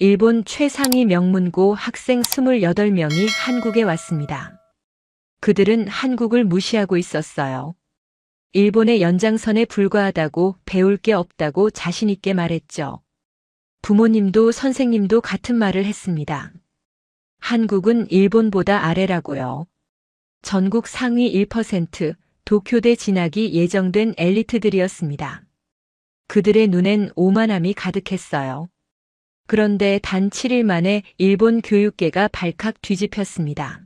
일본 최상위 명문고 학생 28명이 한국에 왔습니다. 그들은 한국을 무시하고 있었어요. 일본의 연장선에 불과하다고, 배울 게 없다고 자신 있게 말했죠. 부모님도 선생님도 같은 말을 했습니다. 한국은 일본보다 아래라고요. 전국 상위 1%, 도쿄대 진학이 예정된 엘리트들이었습니다. 그들의 눈엔 오만함이 가득했어요. 그런데 단 7일 만에 일본 교육계가 발칵 뒤집혔습니다.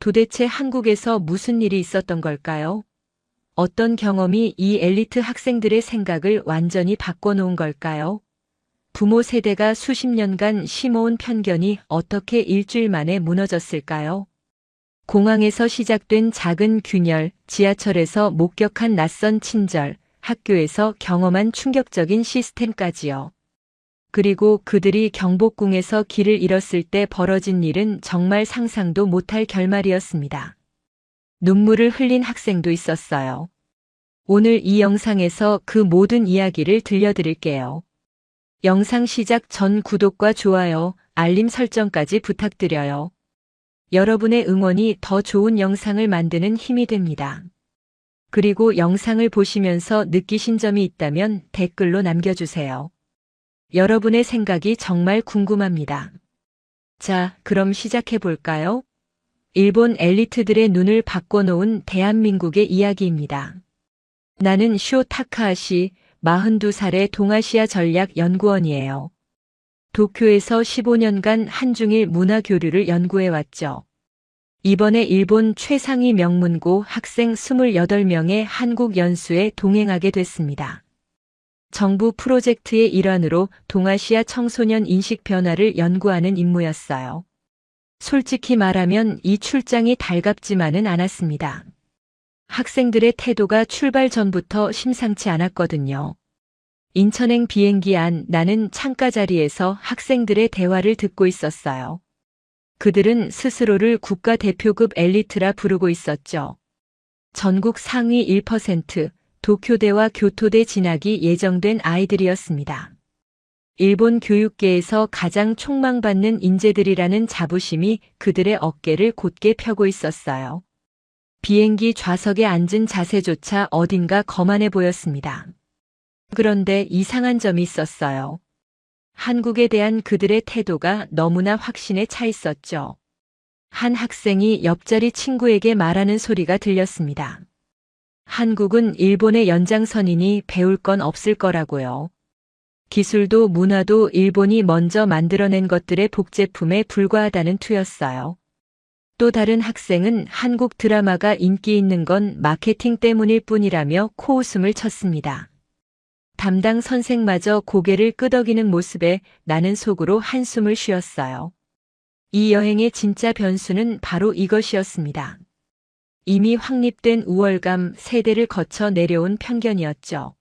도대체 한국에서 무슨 일이 있었던 걸까요? 어떤 경험이 이 엘리트 학생들의 생각을 완전히 바꿔놓은 걸까요? 부모 세대가 수십 년간 심어온 편견이 어떻게 일주일 만에 무너졌을까요? 공항에서 시작된 작은 균열, 지하철에서 목격한 낯선 친절, 학교에서 경험한 충격적인 시스템까지요. 그리고 그들이 경복궁에서 길을 잃었을 때 벌어진 일은 정말 상상도 못할 결말이었습니다. 눈물을 흘린 학생도 있었어요. 오늘 이 영상에서 그 모든 이야기를 들려드릴게요. 영상 시작 전 구독과 좋아요, 알림 설정까지 부탁드려요. 여러분의 응원이 더 좋은 영상을 만드는 힘이 됩니다. 그리고 영상을 보시면서 느끼신 점이 있다면 댓글로 남겨주세요. 여러분의 생각이 정말 궁금합니다. 자, 그럼 시작해 볼까요? 일본 엘리트들의 눈을 바꿔놓은 대한민국의 이야기입니다. 나는 쇼 타카하시, 42살의 동아시아 전략 연구원이에요. 도쿄에서 15년간 한중일 문화 교류를 연구해왔죠. 이번에 일본 최상위 명문고 학생 28명의 한국 연수에 동행하게 됐습니다. 정부 프로젝트의 일환으로 동아시아 청소년 인식 변화를 연구하는 임무였어요. 솔직히 말하면 이 출장이 달갑지만은 않았습니다. 학생들의 태도가 출발 전부터 심상치 않았거든요. 인천행 비행기 안 나는 창가 자리에서 학생들의 대화를 듣고 있었어요. 그들은 스스로를 국가대표급 엘리트라 부르고 있었죠. 전국 상위 1%, 도쿄대와 교토대 진학이 예정된 아이들이었습니다. 일본 교육계에서 가장 촉망받는 인재들이라는 자부심이 그들의 어깨를 곧게 펴고 있었어요. 비행기 좌석에 앉은 자세조차 어딘가 거만해 보였습니다. 그런데 이상한 점이 있었어요. 한국에 대한 그들의 태도가 너무나 확신에 차 있었죠. 한 학생이 옆자리 친구에게 말하는 소리가 들렸습니다. 한국은 일본의 연장선이니 배울 건 없을 거라고요. 기술도 문화도 일본이 먼저 만들어낸 것들의 복제품에 불과하다는 투였어요. 또 다른 학생은 한국 드라마가 인기 있는 건 마케팅 때문일 뿐이라며 코웃음을 쳤습니다. 담당 선생마저 고개를 끄덕이는 모습에 나는 속으로 한숨을 쉬었어요. 이 여행의 진짜 변수는 바로 이것이었습니다. 이미 확립된 우월감, 세대를 거쳐 내려온 편견이었죠.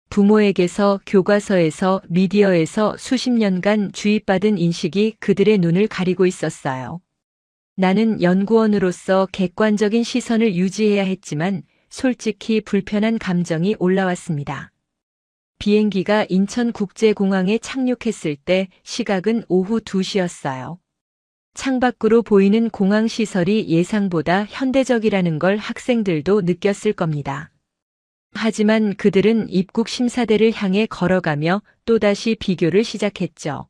부모에게서, 교과서에서, 미디어에서 수십 년간 주입받은 인식이 그들의 눈을 가리고 있었어요. 나는 연구원으로서 객관적인 시선을 유지해야 했지만 솔직히 불편한 감정이 올라왔습니다. 비행기가 인천국제공항에 착륙했을 때 시각은 오후 2시였어요. 창밖으로 보이는 공항 시설이 예상보다 현대적이라는 걸 학생들도 느꼈을 겁니다. 하지만 그들은 입국 심사대를 향해 걸어가며 또다시 비교를 시작했죠.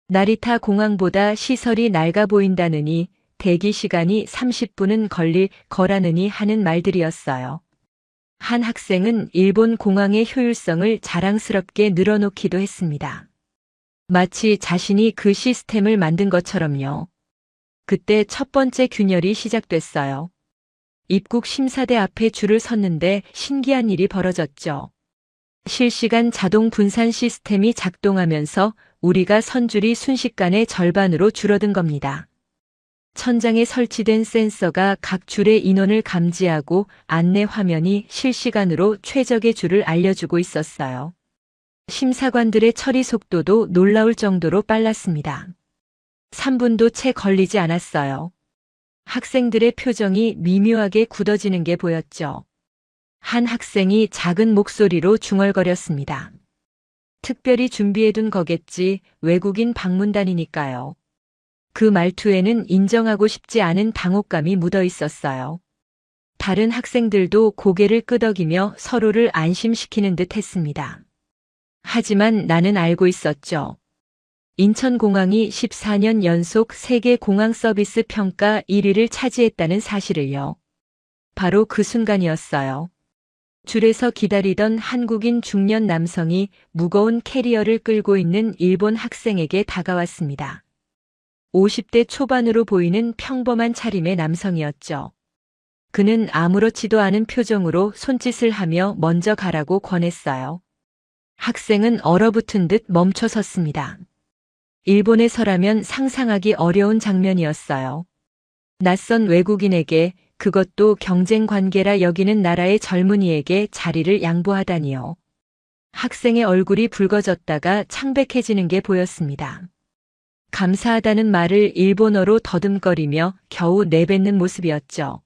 나리타 공항보다 시설이 낡아 보인다느니, 대기 시간이 30분은 걸릴 거라느니 하는 말들이었어요. 한 학생은 일본 공항의 효율성을 자랑스럽게 늘어놓기도 했습니다. 마치 자신이 그 시스템을 만든 것처럼요. 그때 첫 번째 균열이 시작됐어요. 입국 심사대 앞에 줄을 섰는데 신기한 일이 벌어졌죠. 실시간 자동 분산 시스템이 작동하면서 우리가 선 줄이 순식간에 절반으로 줄어든 겁니다. 천장에 설치된 센서가 각 줄의 인원을 감지하고 안내 화면이 실시간으로 최적의 줄을 알려주고 있었어요. 심사관들의 처리 속도도 놀라울 정도로 빨랐습니다. 3분도 채 걸리지 않았어요. 학생들의 표정이 미묘하게 굳어지는 게 보였죠. 한 학생이 작은 목소리로 중얼거렸습니다. 특별히 준비해둔 거겠지. 외국인 방문단이니까요. 그 말투에는 인정하고 싶지 않은 당혹감이 묻어 있었어요. 다른 학생들도 고개를 끄덕이며 서로를 안심시키는 듯 했습니다. 하지만 나는 알고 있었죠. 인천공항이 14년 연속 세계 공항 서비스 평가 1위를 차지했다는 사실을요. 바로 그 순간이었어요. 줄에서 기다리던 한국인 중년 남성이 무거운 캐리어를 끌고 있는 일본 학생에게 다가왔습니다. 50대 초반으로 보이는 평범한 차림의 남성이었죠. 그는 아무렇지도 않은 표정으로 손짓을 하며 먼저 가라고 권했어요. 학생은 얼어붙은 듯 멈춰 섰습니다. 일본에서라면 상상하기 어려운 장면이었어요. 낯선 외국인에게, 그것도 경쟁 관계라 여기는 나라의 젊은이에게 자리를 양보하다니요. 학생의 얼굴이 붉어졌다가 창백해지는 게 보였습니다. 감사하다는 말을 일본어로 더듬거리며 겨우 내뱉는 모습이었죠.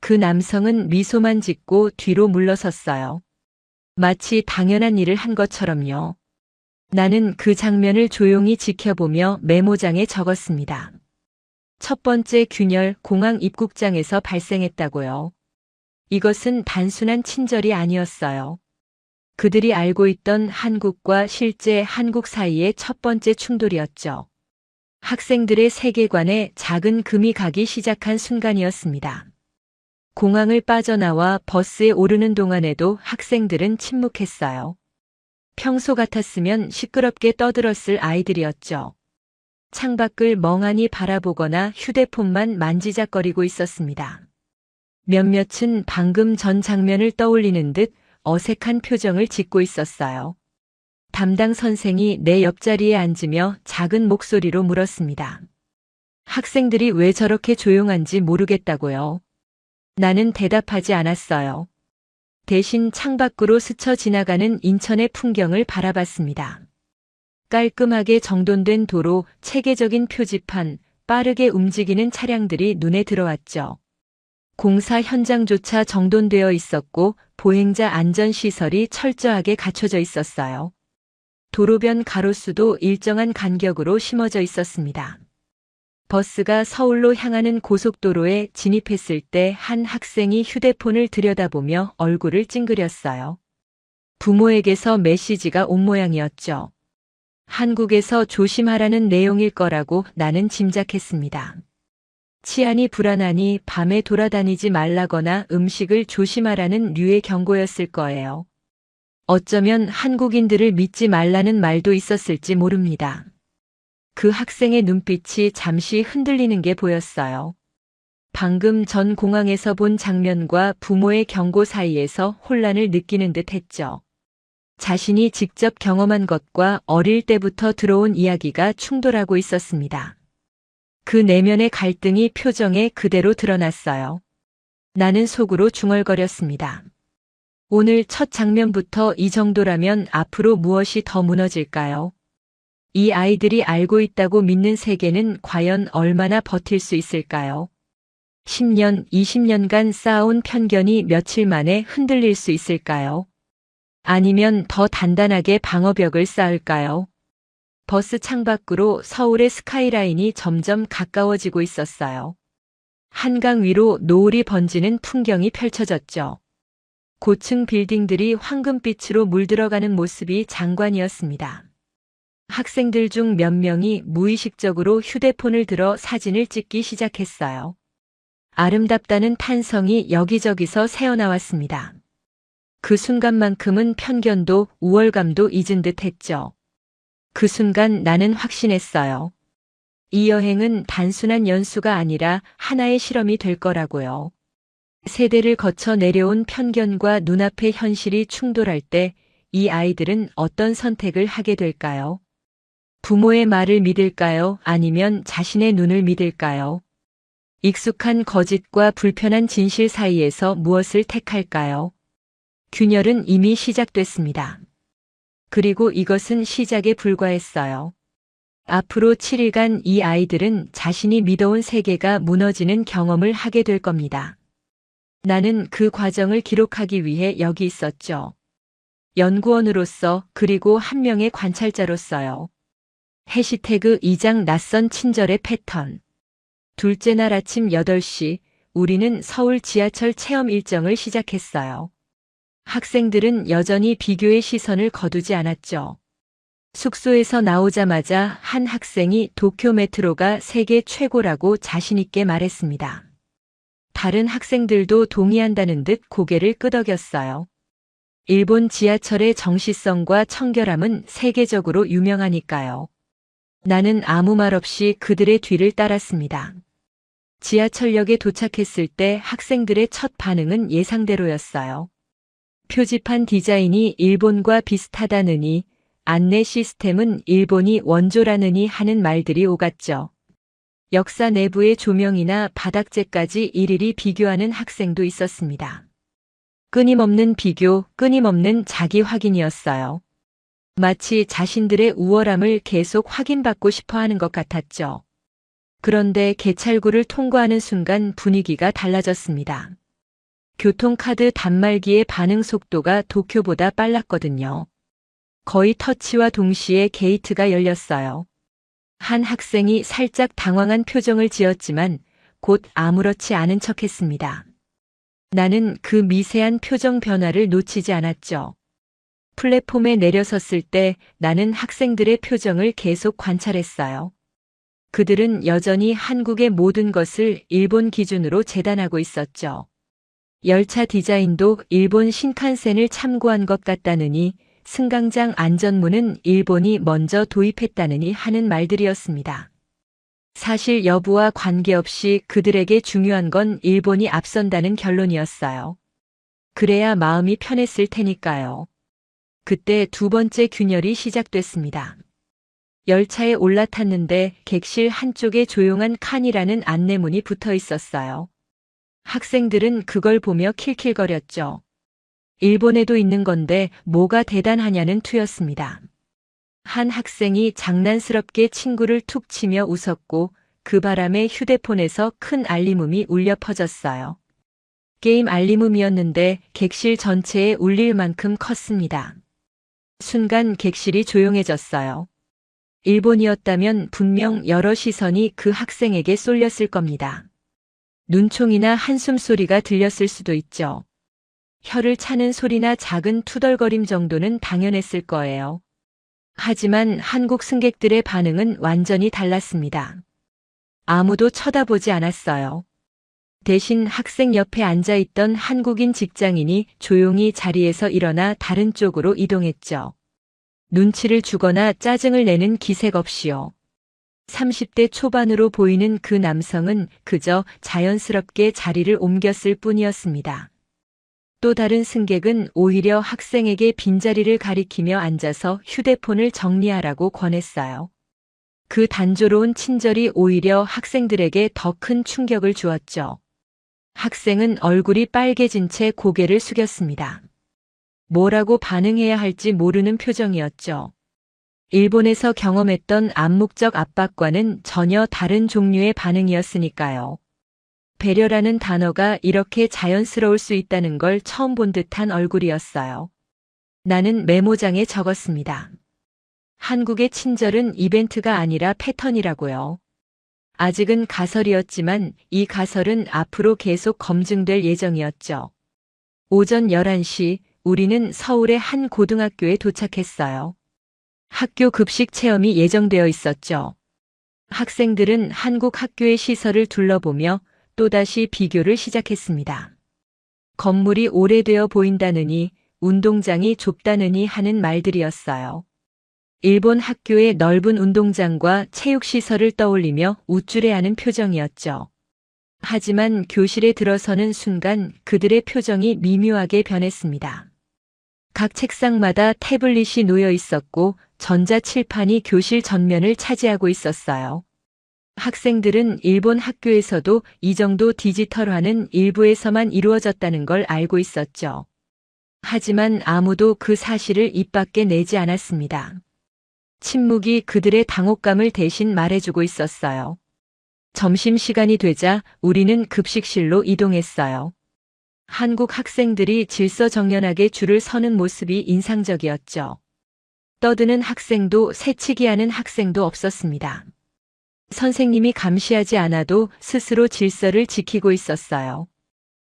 그 남성은 미소만 짓고 뒤로 물러섰어요. 마치 당연한 일을 한 것처럼요. 나는 그 장면을 조용히 지켜보며 메모장에 적었습니다. 첫 번째 균열, 공항 입국장에서 발생했다고요. 이것은 단순한 친절이 아니었어요. 그들이 알고 있던 한국과 실제 한국 사이의 첫 번째 충돌이었죠. 학생들의 세계관에 작은 금이 가기 시작한 순간이었습니다. 공항을 빠져나와 버스에 오르는 동안에도 학생들은 침묵했어요. 평소 같았으면 시끄럽게 떠들었을 아이들이었죠. 창밖을 멍하니 바라보거나 휴대폰만 만지작거리고 있었습니다. 몇몇은 방금 전 장면을 떠올리는 듯 어색한 표정을 짓고 있었어요. 담당 선생이 내 옆자리에 앉으며 작은 목소리로 물었습니다. 학생들이 왜 저렇게 조용한지 모르겠다고요. 나는 대답하지 않았어요. 대신 창밖으로 스쳐 지나가는 인천의 풍경을 바라봤습니다. 깔끔하게 정돈된 도로, 체계적인 표지판, 빠르게 움직이는 차량들이 눈에 들어왔죠. 공사 현장조차 정돈되어 있었고 보행자 안전시설이 철저하게 갖춰져 있었어요. 도로변 가로수도 일정한 간격으로 심어져 있었습니다. 버스가 서울로 향하는 고속도로에 진입했을 때 한 학생이 휴대폰을 들여다보며 얼굴을 찡그렸어요. 부모에게서 메시지가 온 모양이었죠. 한국에서 조심하라는 내용일 거라고 나는 짐작했습니다. 치안이 불안하니 밤에 돌아다니지 말라거나 음식을 조심하라는 류의 경고였을 거예요. 어쩌면 한국인들을 믿지 말라는 말도 있었을지 모릅니다. 그 학생의 눈빛이 잠시 흔들리는 게 보였어요. 방금 전 공항에서 본 장면과 부모의 경고 사이에서 혼란을 느끼는 듯 했죠. 자신이 직접 경험한 것과 어릴 때부터 들어온 이야기가 충돌하고 있었습니다. 그 내면의 갈등이 표정에 그대로 드러났어요. 나는 속으로 중얼거렸습니다. 오늘 첫 장면부터 이 정도라면 앞으로 무엇이 더 무너질까요? 이 아이들이 알고 있다고 믿는 세계는 과연 얼마나 버틸 수 있을까요? 10년, 20년간 쌓아온 편견이 며칠 만에 흔들릴 수 있을까요? 아니면 더 단단하게 방어벽을 쌓을까요? 버스 창밖으로 서울의 스카이라인이 점점 가까워지고 있었어요. 한강 위로 노을이 번지는 풍경이 펼쳐졌죠. 고층 빌딩들이 황금빛으로 물들어가는 모습이 장관이었습니다. 학생들 중 몇 명이 무의식적으로 휴대폰을 들어 사진을 찍기 시작했어요. 아름답다는 탄성이 여기저기서 새어나왔습니다. 그 순간만큼은 편견도 우월감도 잊은 듯 했죠. 그 순간 나는 확신했어요. 이 여행은 단순한 연수가 아니라 하나의 실험이 될 거라고요. 세대를 거쳐 내려온 편견과 눈앞의 현실이 충돌할 때 이 아이들은 어떤 선택을 하게 될까요? 부모의 말을 믿을까요? 아니면 자신의 눈을 믿을까요? 익숙한 거짓과 불편한 진실 사이에서 무엇을 택할까요? 균열은 이미 시작됐습니다. 그리고 이것은 시작에 불과했어요. 앞으로 7일간 이 아이들은 자신이 믿어온 세계가 무너지는 경험을 하게 될 겁니다. 나는 그 과정을 기록하기 위해 여기 있었죠. 연구원으로서 그리고 한 명의 관찰자로서요. 해시태그 2장 낯선 친절의 패턴. 둘째 날 아침 8시 우리는 서울 지하철 체험 일정을 시작했어요. 학생들은 여전히 비교의 시선을 거두지 않았죠. 숙소에서 나오자마자 한 학생이 도쿄 메트로가 세계 최고라고 자신있게 말했습니다. 다른 학생들도 동의한다는 듯 고개를 끄덕였어요. 일본 지하철의 정시성과 청결함은 세계적으로 유명하니까요. 나는 아무 말 없이 그들의 뒤를 따랐습니다. 지하철역에 도착했을 때 학생들의 첫 반응은 예상대로였어요. 표지판 디자인이 일본과 비슷하다느니, 안내 시스템은 일본이 원조라느니 하는 말들이 오갔죠. 역사 내부의 조명이나 바닥재까지 일일이 비교하는 학생도 있었습니다. 끊임없는 비교, 끊임없는 자기 확인이었어요. 마치 자신들의 우월함을 계속 확인받고 싶어 하는 것 같았죠. 그런데 개찰구를 통과하는 순간 분위기가 달라졌습니다. 교통카드 단말기의 반응 속도가 도쿄보다 빨랐거든요. 거의 터치와 동시에 게이트가 열렸어요. 한 학생이 살짝 당황한 표정을 지었지만 곧 아무렇지 않은 척했습니다. 나는 그 미세한 표정 변화를 놓치지 않았죠. 플랫폼에 내려섰을 때 나는 학생들의 표정을 계속 관찰했어요. 그들은 여전히 한국의 모든 것을 일본 기준으로 재단하고 있었죠. 열차 디자인도 일본 신칸센을 참고한 것 같다느니, 승강장 안전문은 일본이 먼저 도입했다느니 하는 말들이었습니다. 사실 여부와 관계없이 그들에게 중요한 건 일본이 앞선다는 결론이었어요. 그래야 마음이 편했을 테니까요. 그때 두 번째 균열이 시작됐습니다. 열차에 올라탔는데 객실 한쪽에 조용한 칸이라는 안내문이 붙어 있었어요. 학생들은 그걸 보며 킬킬거렸죠. 일본에도 있는 건데 뭐가 대단하냐는 투였습니다. 한 학생이 장난스럽게 친구를 툭 치며 웃었고 그 바람에 휴대폰에서 큰 알림음이 울려 퍼졌어요. 게임 알림음이었는데 객실 전체에 울릴 만큼 컸습니다. 순간 객실이 조용해졌어요. 일본이었다면 분명 여러 시선이 그 학생에게 쏠렸을 겁니다. 눈총이나 한숨 소리가 들렸을 수도 있죠. 혀를 차는 소리나 작은 투덜거림 정도는 당연했을 거예요. 하지만 한국 승객들의 반응은 완전히 달랐습니다. 아무도 쳐다보지 않았어요. 대신 학생 옆에 앉아있던 한국인 직장인이 조용히 자리에서 일어나 다른 쪽으로 이동했죠. 눈치를 주거나 짜증을 내는 기색 없이요. 30대 초반으로 보이는 그 남성은 그저 자연스럽게 자리를 옮겼을 뿐이었습니다. 또 다른 승객은 오히려 학생에게 빈자리를 가리키며 앉아서 휴대폰을 정리하라고 권했어요. 그 단조로운 친절이 오히려 학생들에게 더 큰 충격을 주었죠. 학생은 얼굴이 빨개진 채 고개를 숙였습니다. 뭐라고 반응해야 할지 모르는 표정이었죠. 일본에서 경험했던 암묵적 압박과는 전혀 다른 종류의 반응이었으니까요. 배려라는 단어가 이렇게 자연스러울 수 있다는 걸 처음 본 듯한 얼굴이었어요. 나는 메모장에 적었습니다. 한국의 친절은 이벤트가 아니라 패턴이라고요. 아직은 가설이었지만 이 가설은 앞으로 계속 검증될 예정이었죠. 오전 11시 우리는 서울의 한 고등학교에 도착했어요. 학교 급식 체험이 예정되어 있었죠. 학생들은 한국 학교의 시설을 둘러보며 또다시 비교를 시작했습니다. 건물이 오래되어 보인다느니, 운동장이 좁다느니 하는 말들이었어요. 일본 학교의 넓은 운동장과 체육시설을 떠올리며 우쭐해하는 표정이었죠. 하지만 교실에 들어서는 순간 그들의 표정이 미묘하게 변했습니다. 각 책상마다 태블릿이 놓여 있었고 전자칠판이 교실 전면을 차지하고 있었어요. 학생들은 일본 학교에서도 이 정도 디지털화는 일부에서만 이루어졌다는 걸 알고 있었죠. 하지만 아무도 그 사실을 입 밖에 내지 않았습니다. 침묵이 그들의 당혹감을 대신 말해주고 있었어요. 점심시간이 되자 우리는 급식실로 이동했어요. 한국 학생들이 질서정연하게 줄을 서는 모습이 인상적이었죠. 떠드는 학생도 새치기하는 학생도 없었습니다. 선생님이 감시하지 않아도 스스로 질서를 지키고 있었어요.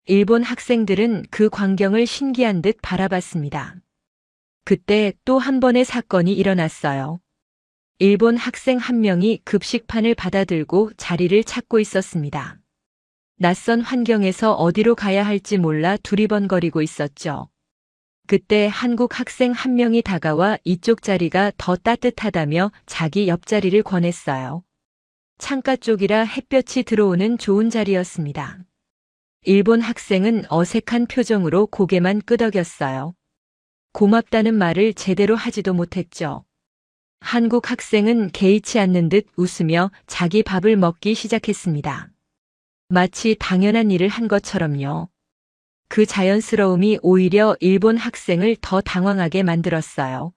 일본 학생들은 그 광경을 신기한 듯 바라봤습니다. 그때 또 한 번의 사건이 일어났어요. 일본 학생 한 명이 급식판을 받아들고 자리를 찾고 있었습니다. 낯선 환경에서 어디로 가야 할지 몰라 두리번거리고 있었죠. 그때 한국 학생 한 명이 다가와 이쪽 자리가 더 따뜻하다며 자기 옆자리를 권했어요. 창가 쪽이라 햇볕이 들어오는 좋은 자리였습니다. 일본 학생은 어색한 표정으로 고개만 끄덕였어요. 고맙다는 말을 제대로 하지도 못했죠. 한국 학생은 개의치 않는 듯 웃으며 자기 밥을 먹기 시작했습니다. 마치 당연한 일을 한 것처럼요. 그 자연스러움이 오히려 일본 학생을 더 당황하게 만들었어요.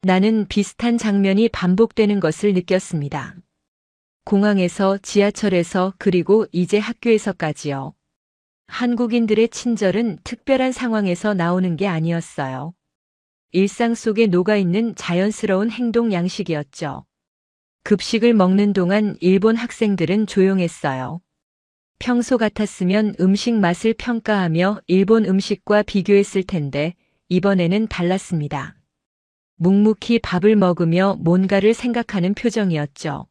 나는 비슷한 장면이 반복되는 것을 느꼈습니다. 공항에서, 지하철에서, 그리고 이제 학교에서까지요. 한국인들의 친절은 특별한 상황에서 나오는 게 아니었어요. 일상 속에 녹아있는 자연스러운 행동 양식이었죠. 급식을 먹는 동안 일본 학생들은 조용했어요. 평소 같았으면 음식 맛을 평가하며 일본 음식과 비교했을 텐데 이번에는 달랐습니다. 묵묵히 밥을 먹으며 뭔가를 생각하는 표정이었죠.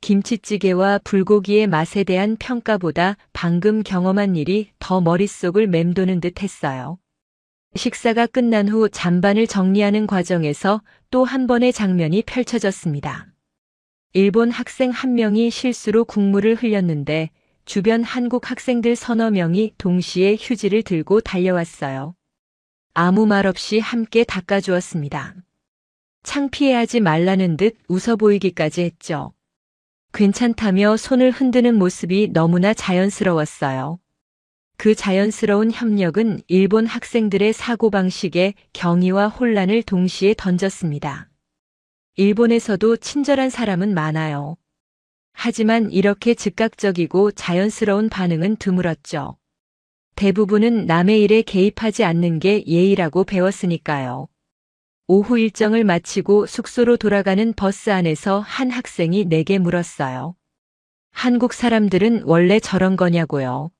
김치찌개와 불고기의 맛에 대한 평가보다 방금 경험한 일이 더 머릿속을 맴도는 듯 했어요. 식사가 끝난 후 잔반을 정리하는 과정에서 또 한 번의 장면이 펼쳐졌습니다. 일본 학생 한 명이 실수로 국물을 흘렸는데 주변 한국 학생들 서너 명이 동시에 휴지를 들고 달려왔어요. 아무 말 없이 함께 닦아주었습니다. 창피해하지 말라는 듯 웃어 보이기까지 했죠. 괜찮다며 손을 흔드는 모습이 너무나 자연스러웠어요. 그 자연스러운 협력은 일본 학생들의 사고방식에 경의와 혼란을 동시에 던졌습니다. 일본에서도 친절한 사람은 많아요. 하지만 이렇게 즉각적이고 자연스러운 반응은 드물었죠. 대부분은 남의 일에 개입하지 않는 게 예의라고 배웠으니까요. 오후 일정을 마치고 숙소로 돌아가는 버스 안에서 한 학생이 내게 물었어요. 한국 사람들은 원래 저런 거냐고요.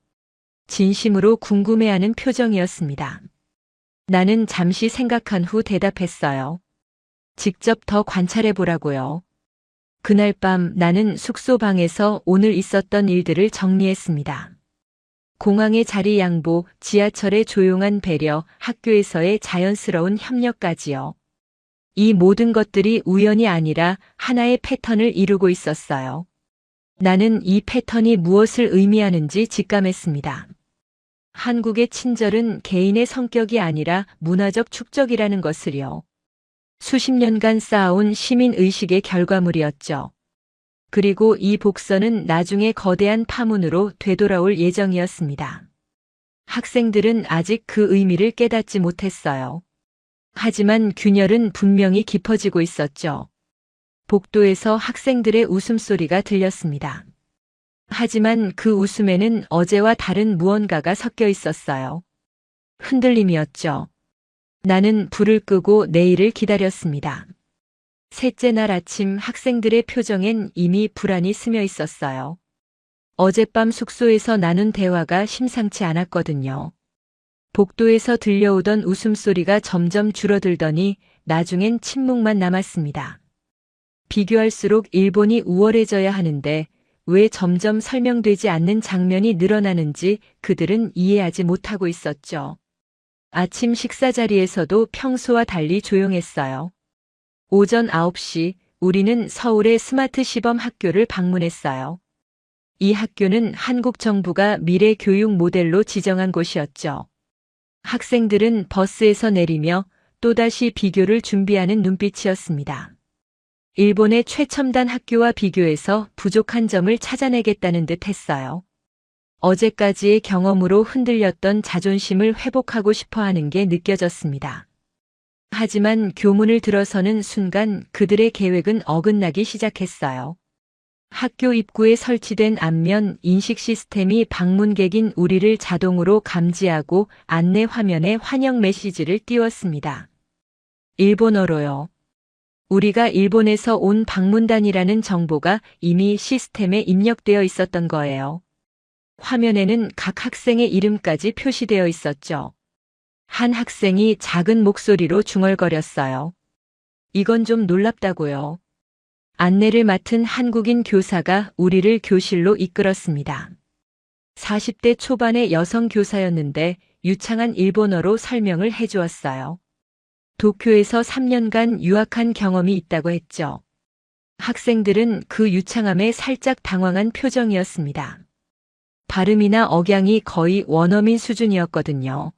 진심으로 궁금해하는 표정이었습니다. 나는 잠시 생각한 후 대답했어요. 직접 더 관찰해 보라고요. 그날 밤 나는 숙소 방에서 오늘 있었던 일들을 정리했습니다. 공항의 자리 양보, 지하철의 조용한 배려, 학교에서의 자연스러운 협력까지요. 이 모든 것들이 우연이 아니라 하나의 패턴을 이루고 있었어요. 나는 이 패턴이 무엇을 의미하는지 직감했습니다. 한국의 친절은 개인의 성격이 아니라 문화적 축적이라는 것을요. 수십 년간 쌓아온 시민의식의 결과물이었죠. 그리고 이 복선은 나중에 거대한 파문으로 되돌아올 예정이었습니다. 학생들은 아직 그 의미를 깨닫지 못했어요. 하지만 균열은 분명히 깊어지고 있었죠. 복도에서 학생들의 웃음소리가 들렸습니다. 하지만 그 웃음에는 어제와 다른 무언가가 섞여 있었어요. 흔들림이었죠. 나는 불을 끄고 내일을 기다렸습니다. 셋째 날 아침 학생들의 표정엔 이미 불안이 스며 있었어요. 어젯밤 숙소에서 나눈 대화가 심상치 않았거든요. 복도에서 들려오던 웃음소리가 점점 줄어들더니 나중엔 침묵만 남았습니다. 비교할수록 일본이 우월해져야 하는데 왜 점점 설명되지 않는 장면이 늘어나는지 그들은 이해하지 못하고 있었죠. 아침 식사 자리에서도 평소와 달리 조용했어요. 오전 9시 우리는 서울의 스마트 시범 학교를 방문했어요. 이 학교는 한국 정부가 미래 교육 모델로 지정한 곳이었죠. 학생들은 버스에서 내리며 또다시 비교를 준비하는 눈빛이었습니다. 일본의 최첨단 학교와 비교해서 부족한 점을 찾아내겠다는 듯 했어요. 어제까지의 경험으로 흔들렸던 자존심을 회복하고 싶어 하는 게 느껴졌습니다. 하지만 교문을 들어서는 순간 그들의 계획은 어긋나기 시작했어요. 학교 입구에 설치된 안면 인식 시스템이 방문객인 우리를 자동으로 감지하고 안내 화면에 환영 메시지를 띄웠습니다. 일본어로요. 우리가 일본에서 온 방문단이라는 정보가 이미 시스템에 입력되어 있었던 거예요. 화면에는 각 학생의 이름까지 표시되어 있었죠. 한 학생이 작은 목소리로 중얼거렸어요. 이건 좀 놀랍다고요. 안내를 맡은 한국인 교사가 우리를 교실로 이끌었습니다. 40대 초반의 여성 교사였는데 유창한 일본어로 설명을 해주었어요. 도쿄에서 3년간 유학한 경험이 있다고 했죠. 학생들은 그 유창함에 살짝 당황한 표정이었습니다. 발음이나 억양이 거의 원어민 수준이었거든요.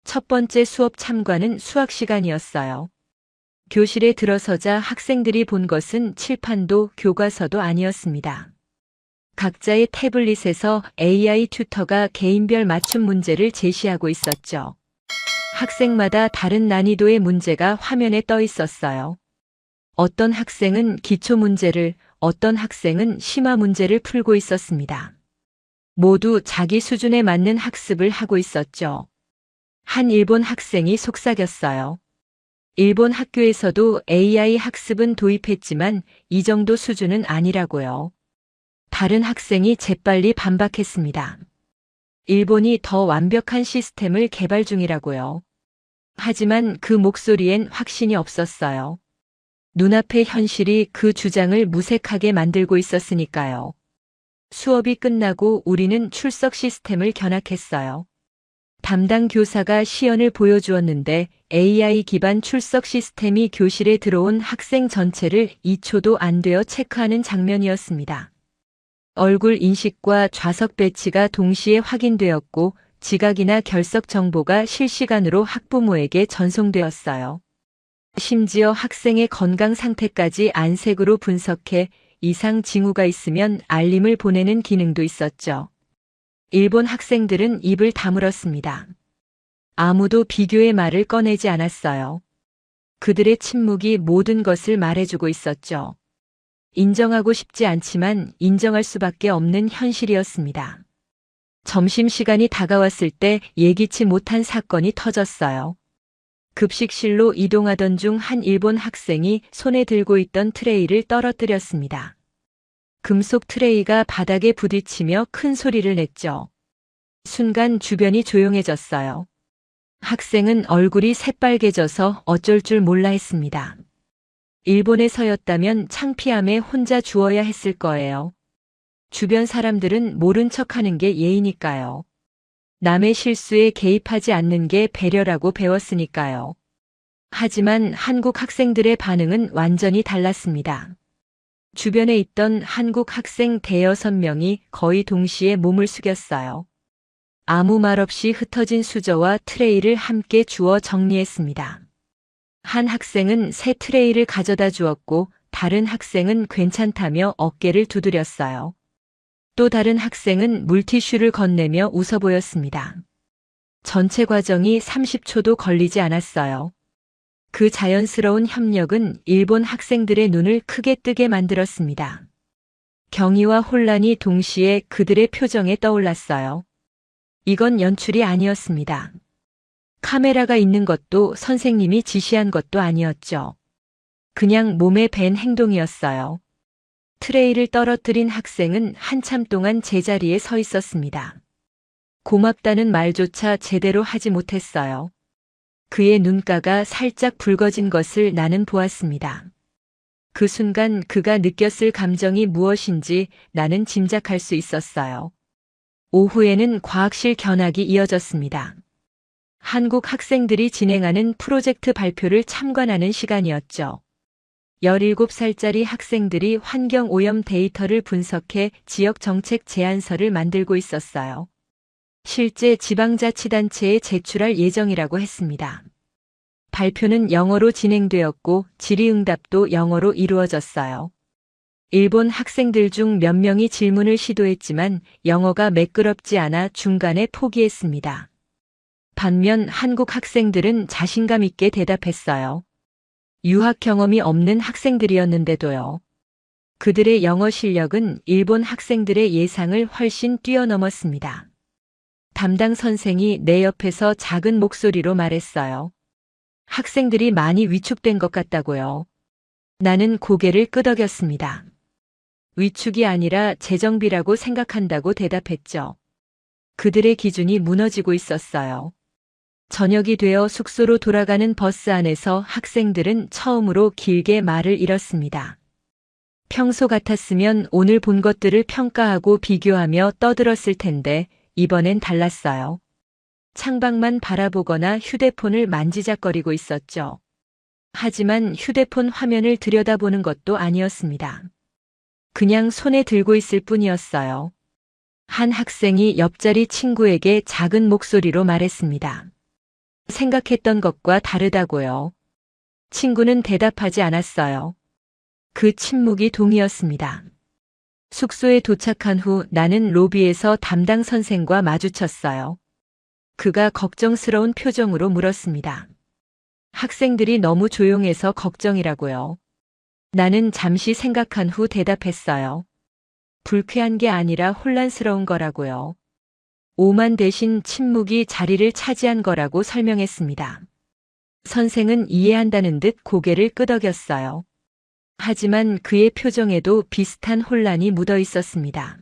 첫 번째 수업 참관은 수학 시간이었어요. 교실에 들어서자 학생들이 본 것은 칠판도 교과서도 아니었습니다. 각자의 태블릿에서 AI 튜터가 개인별 맞춤 문제를 제시하고 있었죠. 학생마다 다른 난이도의 문제가 화면에 떠 있었어요. 어떤 학생은 기초 문제를, 어떤 학생은 심화 문제를 풀고 있었습니다. 모두 자기 수준에 맞는 학습을 하고 있었죠. 한 일본 학생이 속삭였어요. 일본 학교에서도 AI 학습은 도입했지만 이 정도 수준은 아니라고요. 다른 학생이 재빨리 반박했습니다. 일본이 더 완벽한 시스템을 개발 중이라고요. 하지만 그 목소리엔 확신이 없었어요. 눈앞의 현실이 그 주장을 무색하게 만들고 있었으니까요. 수업이 끝나고 우리는 출석 시스템을 견학했어요. 담당 교사가 시연을 보여주었는데 AI 기반 출석 시스템이 교실에 들어온 학생 전체를 2초도 안 되어 체크하는 장면이었습니다. 얼굴 인식과 좌석 배치가 동시에 확인되었고 지각이나 결석 정보가 실시간으로 학부모에게 전송되었어요. 심지어 학생의 건강 상태까지 안색으로 분석해 이상 징후가 있으면 알림을 보내는 기능도 있었죠. 일본 학생들은 입을 다물었습니다. 아무도 비교의 말을 꺼내지 않았어요. 그들의 침묵이 모든 것을 말해주고 있었죠. 인정하고 싶지 않지만 인정할 수밖에 없는 현실이었습니다. 점심시간이 다가왔을 때 예기치 못한 사건이 터졌어요. 급식실로 이동하던 중 한 일본 학생이 손에 들고 있던 트레이를 떨어뜨렸습니다. 금속 트레이가 바닥에 부딪히며 큰 소리를 냈죠. 순간 주변이 조용해졌어요. 학생은 얼굴이 새빨개져서 어쩔 줄 몰라 했습니다. 일본에서였다면 창피함에 혼자 죽어야 했을 거예요. 주변 사람들은 모른 척하는 게 예의니까요. 남의 실수에 개입하지 않는 게 배려라고 배웠으니까요. 하지만 한국 학생들의 반응은 완전히 달랐습니다. 주변에 있던 한국 학생 대여섯 명이 거의 동시에 몸을 숙였어요. 아무 말 없이 흩어진 수저와 트레이를 함께 주워 정리했습니다. 한 학생은 새 트레이를 가져다 주었고 다른 학생은 괜찮다며 어깨를 두드렸어요. 또 다른 학생은 물티슈를 건네며 웃어 보였습니다. 전체 과정이 30초도 걸리지 않았어요. 그 자연스러운 협력은 일본 학생들의 눈을 크게 뜨게 만들었습니다. 경의와 혼란이 동시에 그들의 표정에 떠올랐어요. 이건 연출이 아니었습니다. 카메라가 있는 것도 선생님이 지시한 것도 아니었죠. 그냥 몸에 밴 행동이었어요. 트레이를 떨어뜨린 학생은 한참 동안 제자리에 서 있었습니다. 고맙다는 말조차 제대로 하지 못했어요. 그의 눈가가 살짝 붉어진 것을 나는 보았습니다. 그 순간 그가 느꼈을 감정이 무엇인지 나는 짐작할 수 있었어요. 오후에는 과학실 견학이 이어졌습니다. 한국 학생들이 진행하는 프로젝트 발표를 참관하는 시간이었죠. 17살짜리 학생들이 환경오염 데이터를 분석해 지역정책 제안서를 만들고 있었어요. 실제 지방자치단체에 제출할 예정이라고 했습니다. 발표는 영어로 진행되었고 질의응답도 영어로 이루어졌어요. 일본 학생들 중 몇 명이 질문을 시도했지만 영어가 매끄럽지 않아 중간에 포기했습니다. 반면 한국 학생들은 자신감 있게 대답했어요. 유학 경험이 없는 학생들이었는데도요. 그들의 영어 실력은 일본 학생들의 예상을 훨씬 뛰어넘었습니다. 담당 선생이 내 옆에서 작은 목소리로 말했어요. 학생들이 많이 위축된 것 같다고요. 나는 고개를 끄덕였습니다. 위축이 아니라 재정비라고 생각한다고 대답했죠. 그들의 기준이 무너지고 있었어요. 저녁이 되어 숙소로 돌아가는 버스 안에서 학생들은 처음으로 길게 말을 잃었습니다. 평소 같았으면 오늘 본 것들을 평가하고 비교하며 떠들었을 텐데 이번엔 달랐어요. 창밖만 바라보거나 휴대폰을 만지작거리고 있었죠. 하지만 휴대폰 화면을 들여다보는 것도 아니었습니다. 그냥 손에 들고 있을 뿐이었어요. 한 학생이 옆자리 친구에게 작은 목소리로 말했습니다. 생각했던 것과 다르다고요. 친구는 대답하지 않았어요. 그 침묵이 동이었습니다. 숙소에 도착한 후 나는 로비에서 담당 선생과 마주쳤어요. 그가 걱정스러운 표정으로 물었습니다. 학생들이 너무 조용해서 걱정이라고요. 나는 잠시 생각한 후 대답했어요. 불쾌한 게 아니라 혼란스러운 거라고요. 오만 대신 침묵이 자리를 차지한 거라고 설명했습니다. 선생은 이해한다는 듯 고개를 끄덕였어요. 하지만 그의 표정에도 비슷한 혼란이 묻어 있었습니다.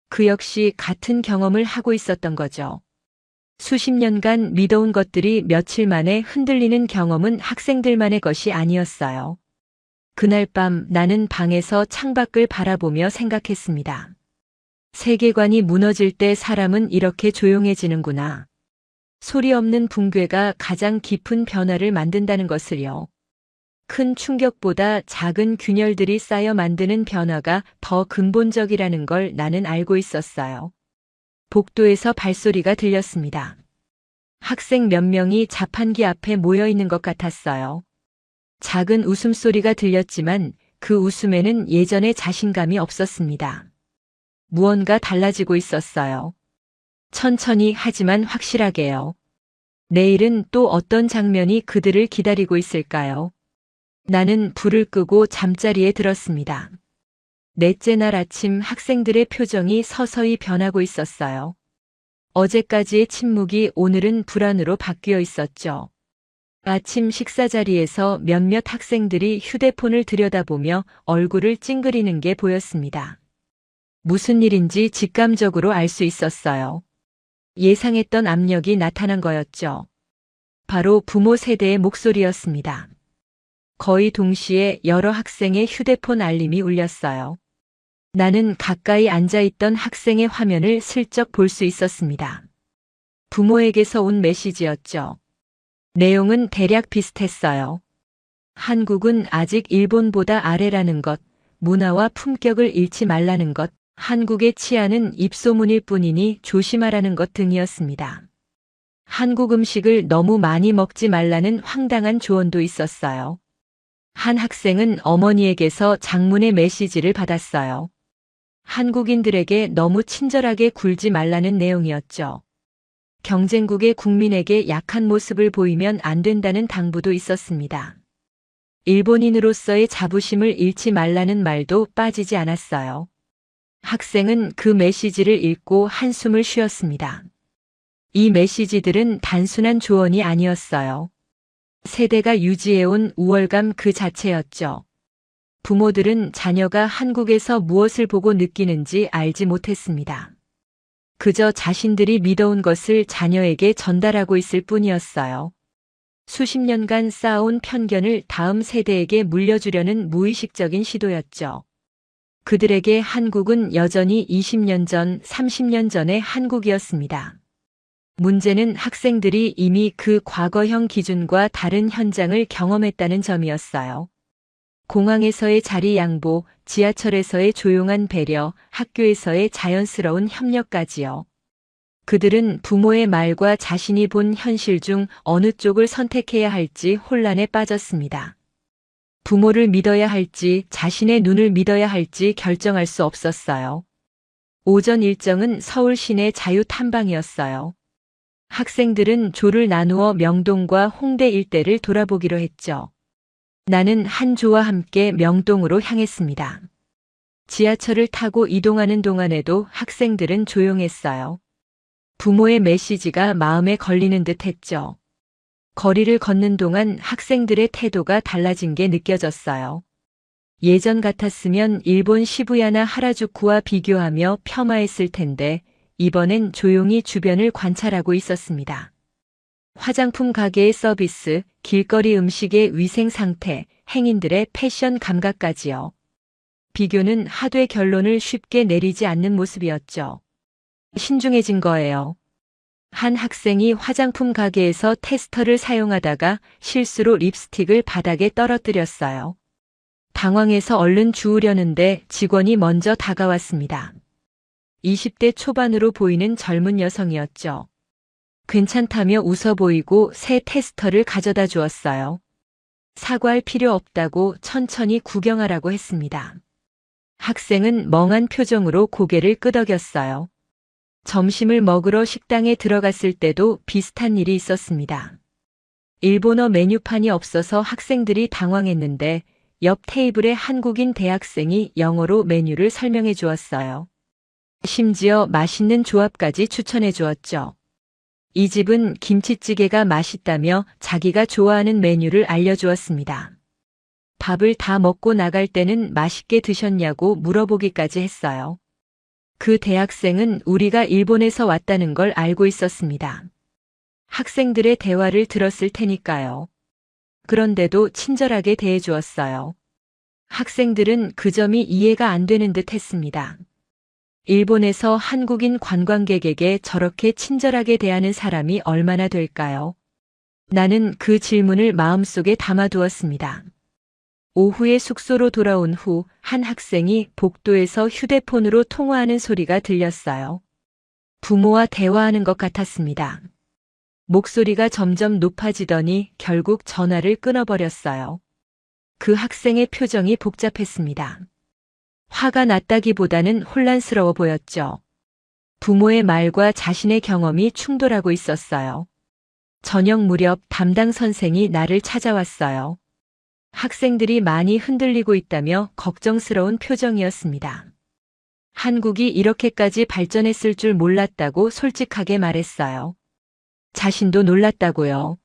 그 역시 같은 경험을 하고 있었던 거죠. 수십 년간 믿어온 것들이 며칠 만에 흔들리는 경험은 학생들만의 것이 아니었어요. 그날 밤 나는 방에서 창밖을 바라보며 생각했습니다. 세계관이 무너질 때 사람은 이렇게 조용해지는구나. 소리 없는 붕괴가 가장 깊은 변화를 만든다는 것을요. 큰 충격보다 작은 균열들이 쌓여 만드는 변화가 더 근본적이라는 걸 나는 알고 있었어요. 복도에서 발소리가 들렸습니다. 학생 몇 명이 자판기 앞에 모여 있는 것 같았어요. 작은 웃음소리가 들렸지만 그 웃음에는 예전의 자신감이 없었습니다. 무언가 달라지고 있었어요. 천천히 하지만 확실하게요. 내일은 또 어떤 장면이 그들을 기다리고 있을까요? 나는 불을 끄고 잠자리에 들었습니다. 넷째 날 아침 학생들의 표정이 서서히 변하고 있었어요. 어제까지의 침묵이 오늘은 불안으로 바뀌어 있었죠. 아침 식사 자리에서 몇몇 학생들이 휴대폰을 들여다보며 얼굴을 찡그리는 게 보였습니다. 무슨 일인지 직감적으로 알 수 있었어요. 예상했던 압력이 나타난 거였죠. 바로 부모 세대의 목소리였습니다. 거의 동시에 여러 학생의 휴대폰 알림이 울렸어요. 나는 가까이 앉아있던 학생의 화면을 슬쩍 볼 수 있었습니다. 부모에게서 온 메시지였죠. 내용은 대략 비슷했어요. 한국은 아직 일본보다 아래라는 것, 문화와 품격을 잃지 말라는 것, 한국의 치안은 입소문일 뿐이니 조심하라는 것 등이었습니다. 한국 음식을 너무 많이 먹지 말라는 황당한 조언도 있었어요. 한 학생은 어머니에게서 장문의 메시지를 받았어요. 한국인들에게 너무 친절하게 굴지 말라는 내용이었죠. 경쟁국의 국민에게 약한 모습을 보이면 안 된다는 당부도 있었습니다. 일본인으로서의 자부심을 잃지 말라는 말도 빠지지 않았어요. 학생은 그 메시지를 읽고 한숨을 쉬었습니다. 이 메시지들은 단순한 조언이 아니었어요. 세대가 유지해온 우월감 그 자체였죠. 부모들은 자녀가 한국에서 무엇을 보고 느끼는지 알지 못했습니다. 그저 자신들이 믿어온 것을 자녀에게 전달하고 있을 뿐이었어요. 수십 년간 쌓아온 편견을 다음 세대에게 물려주려는 무의식적인 시도였죠. 그들에게 한국은 여전히 20년 전, 30년 전의 한국이었습니다. 문제는 학생들이 이미 그 과거형 기준과 다른 현장을 경험했다는 점이었어요. 공항에서의 자리 양보, 지하철에서의 조용한 배려, 학교에서의 자연스러운 협력까지요. 그들은 부모의 말과 자신이 본 현실 중 어느 쪽을 선택해야 할지 혼란에 빠졌습니다. 부모를 믿어야 할지 자신의 눈을 믿어야 할지 결정할 수 없었어요. 오전 일정은 서울 시내 자유 탐방이었어요. 학생들은 조를 나누어 명동과 홍대 일대를 돌아보기로 했죠. 나는 한 조와 함께 명동으로 향했습니다. 지하철을 타고 이동하는 동안에도 학생들은 조용했어요. 부모의 메시지가 마음에 걸리는 듯 했죠. 거리를 걷는 동안 학생들의 태도가 달라진 게 느껴졌어요. 예전 같았으면 일본 시부야나 하라주쿠와 비교하며 폄하했을 텐데 이번엔 조용히 주변을 관찰하고 있었습니다. 화장품 가게의 서비스, 길거리 음식의 위생 상태, 행인들의 패션 감각까지요. 비교는 하되 결론을 쉽게 내리지 않는 모습이었죠. 신중해진 거예요. 한 학생이 화장품 가게에서 테스터를 사용하다가 실수로 립스틱을 바닥에 떨어뜨렸어요. 당황해서 얼른 주우려는데 직원이 먼저 다가왔습니다. 20대 초반으로 보이는 젊은 여성이었죠. 괜찮다며 웃어 보이고 새 테스터를 가져다 주었어요. 사과할 필요 없다고 천천히 구경하라고 했습니다. 학생은 멍한 표정으로 고개를 끄덕였어요. 점심을 먹으러 식당에 들어갔을 때도 비슷한 일이 있었습니다. 일본어 메뉴판이 없어서 학생들이 당황했는데 옆 테이블의 한국인 대학생이 영어로 메뉴를 설명해 주었어요. 심지어 맛있는 조합까지 추천해 주었죠. 이 집은 김치찌개가 맛있다며 자기가 좋아하는 메뉴를 알려주었습니다. 밥을 다 먹고 나갈 때는 맛있게 드셨냐고 물어보기까지 했어요. 그 대학생은 우리가 일본에서 왔다는 걸 알고 있었습니다. 학생들의 대화를 들었을 테니까요. 그런데도 친절하게 대해주었어요. 학생들은 그 점이 이해가 안 되는 듯 했습니다. 일본에서 한국인 관광객에게 저렇게 친절하게 대하는 사람이 얼마나 될까요? 나는 그 질문을 마음속에 담아두었습니다. 오후에 숙소로 돌아온 후 한 학생이 복도에서 휴대폰으로 통화하는 소리가 들렸어요. 부모와 대화하는 것 같았습니다. 목소리가 점점 높아지더니 결국 전화를 끊어버렸어요. 그 학생의 표정이 복잡했습니다. 화가 났다기보다는 혼란스러워 보였죠. 부모의 말과 자신의 경험이 충돌하고 있었어요. 저녁 무렵 담당 선생이 나를 찾아왔어요. 학생들이 많이 흔들리고 있다며 걱정스러운 표정이었습니다. 한국이 이렇게까지 발전했을 줄 몰랐다고 솔직하게 말했어요. 자신도 놀랐다고요.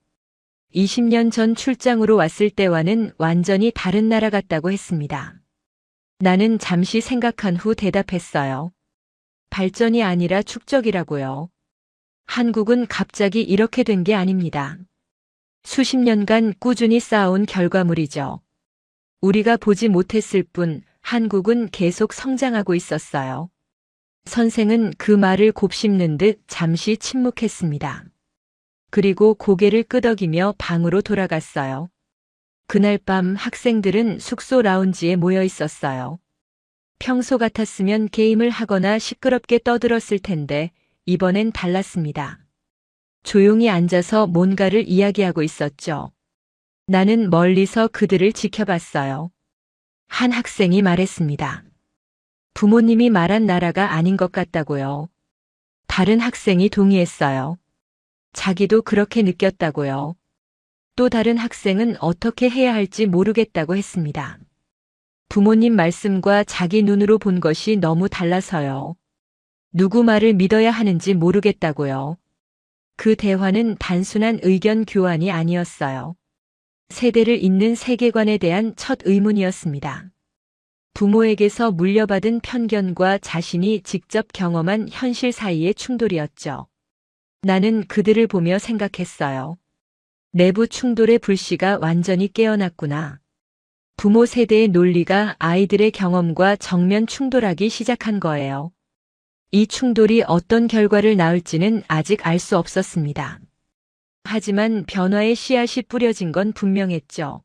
20년 전 출장으로 왔을 때와는 완전히 다른 나라 같다고 했습니다. 나는 잠시 생각한 후 대답했어요. 발전이 아니라 축적이라고요. 한국은 갑자기 이렇게 된 게 아닙니다. 수십 년간 꾸준히 쌓아온 결과물이죠. 우리가 보지 못했을 뿐 한국은 계속 성장하고 있었어요. 선생은 그 말을 곱씹는 듯 잠시 침묵했습니다. 그리고 고개를 끄덕이며 방으로 돌아갔어요. 그날 밤 학생들은 숙소 라운지에 모여 있었어요. 평소 같았으면 게임을 하거나 시끄럽게 떠들었을 텐데 이번엔 달랐습니다. 조용히 앉아서 뭔가를 이야기하고 있었죠. 나는 멀리서 그들을 지켜봤어요. 한 학생이 말했습니다. 부모님이 말한 나라가 아닌 것 같다고요. 다른 학생이 동의했어요. 자기도 그렇게 느꼈다고요. 또 다른 학생은 어떻게 해야 할지 모르겠다고 했습니다. 부모님 말씀과 자기 눈으로 본 것이 너무 달라서요. 누구 말을 믿어야 하는지 모르겠다고요. 그 대화는 단순한 의견 교환이 아니었어요. 세대를 잇는 세계관에 대한 첫 의문이었습니다. 부모에게서 물려받은 편견과 자신이 직접 경험한 현실 사이의 충돌이었죠. 나는 그들을 보며 생각했어요. 내부 충돌의 불씨가 완전히 깨어났구나. 부모 세대의 논리가 아이들의 경험과 정면 충돌하기 시작한 거예요. 이 충돌이 어떤 결과를 낳을지는 아직 알 수 없었습니다. 하지만 변화의 씨앗이 뿌려진 건 분명했죠.